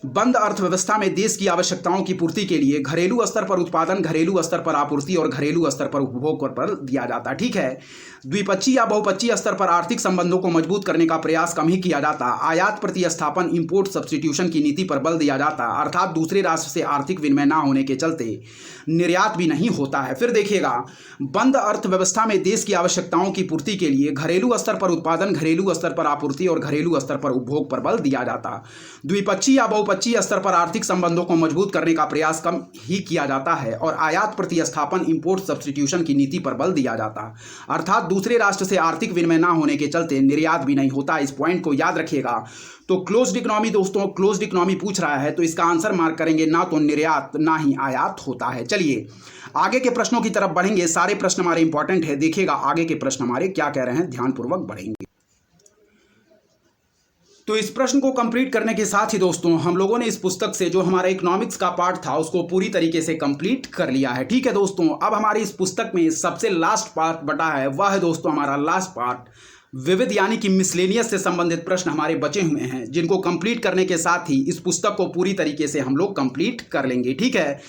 बंद अर्थव्यवस्था में देश की आवश्यकताओं की पूर्ति के लिए घरेलू स्तर पर उत्पादन, घरेलू स्तर पर आपूर्ति और घरेलू स्तर पर उपभोग पर बल दिया जाता है। ठीक है। द्विपक्षीय या बहुपक्षीय स्तर पर आर्थिक संबंधों को मजबूत करने का प्रयास कम ही किया जाता। आयात प्रतिस्थापन, इंपोर्ट सब्स्टिट्यूशन की नीति पर बल दिया जाता, अर्थात दूसरे राष्ट्र से आर्थिक विनिमय न होने के चलते निर्यात भी नहीं होता है। फिर देखिएगा, बंद अर्थव्यवस्था में देश की आवश्यकताओं की पूर्ति के लिए घरेलू स्तर पर उत्पादन, घरेलू स्तर पर आपूर्ति और घरेलू स्तर पर उपभोग पर बल दिया जाता। द्विपक्षीय या बहुपक्षीय स्तर पर आर्थिक संबंधों को मजबूत करने का प्रयास कम ही किया जाता है और आयात प्रतिस्थापन, इंपोर्ट सब्स्टिट्यूशन की नीति पर बल दिया जाता, अर्थात दूसरे राष्ट्र से आर्थिक विनिमय ना होने के चलते निर्यात भी नहीं होता। इस पॉइंट को याद रखिएगा। तो क्लोज्ड इकोनॉमी दोस्तों, क्लोज्ड इकोनॉमी पूछ रहा है तो इसका आंसर मार्क करेंगे, ना तो निर्यात ना ही आयात होता है। चलिए आगे के प्रश्नों की तरफ बढ़ेंगे। सारे प्रश्न हमारे इंपॉर्टेंट है, देखिएगा आगे के प्रश्न हमारे क्या कह रहे हैं, ध्यानपूर्वक बढ़ेंगे। तो इस प्रश्न को कंप्लीट करने के साथ ही दोस्तों हम लोगों ने इस पुस्तक से जो हमारा इकोनॉमिक्स का पार्ट था उसको पूरी तरीके से कंप्लीट कर लिया है। ठीक है दोस्तों, अब हमारी इस पुस्तक में सबसे लास्ट पार्ट बटा है, वह है दोस्तों हमारा लास्ट पार्ट विविध यानी कि मिसलेनियस से संबंधित प्रश्न हमारे बचे हुए हैं, जिनको कंप्लीट करने के साथ ही इस पुस्तक को पूरी तरीके से हम लोग कंप्लीट कर लेंगे। ठीक है।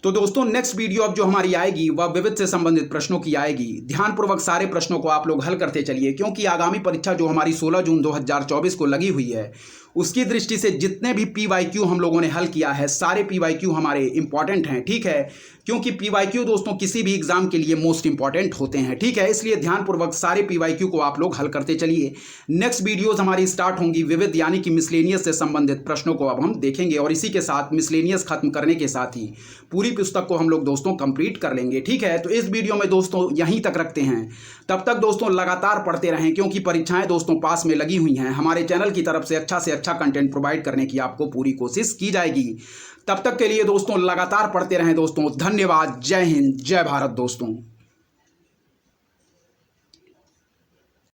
तो दोस्तों नेक्स्ट वीडियो अब जो हमारी आएगी वह विविध से संबंधित प्रश्नों की आएगी। ध्यानपूर्वक सारे प्रश्नों को आप लोग हल करते चलिए, क्योंकि आगामी परीक्षा जो हमारी 16 जून 2024 को लगी हुई है उसकी दृष्टि से जितने भी PYQ हम लोगों ने हल किया है सारे PYQ हमारे इंपॉर्टेंट हैं। ठीक है, क्योंकि PYQ दोस्तों किसी भी एग्जाम के लिए मोस्ट इंपॉर्टेंट होते हैं। ठीक है, इसलिए ध्यानपूर्वक सारे PYQ को आप लोग हल करते चलिए। नेक्स्ट वीडियोज हमारी स्टार्ट होंगी विविध यानी कि मिसलेनियस से संबंधित प्रश्नों को अब हम देखेंगे और इसी के साथ मिसलेनियस खत्म करने के साथ ही पूरी पुस्तक को हम लोग दोस्तों कंप्लीट कर लेंगे। ठीक है, तो इस वीडियो में दोस्तों यहीं तक रखते हैं। तब तक दोस्तों लगातार पढ़ते रहें, क्योंकि परीक्षाएं दोस्तों पास में लगी हुई हैं। हमारे चैनल की तरफ से अच्छा कंटेंट प्रोवाइड करने की आपको पूरी कोशिश की जाएगी। तब तक के लिए दोस्तों लगातार पढ़ते रहें दोस्तों। धन्यवाद। जय हिंद, जय भारत दोस्तों।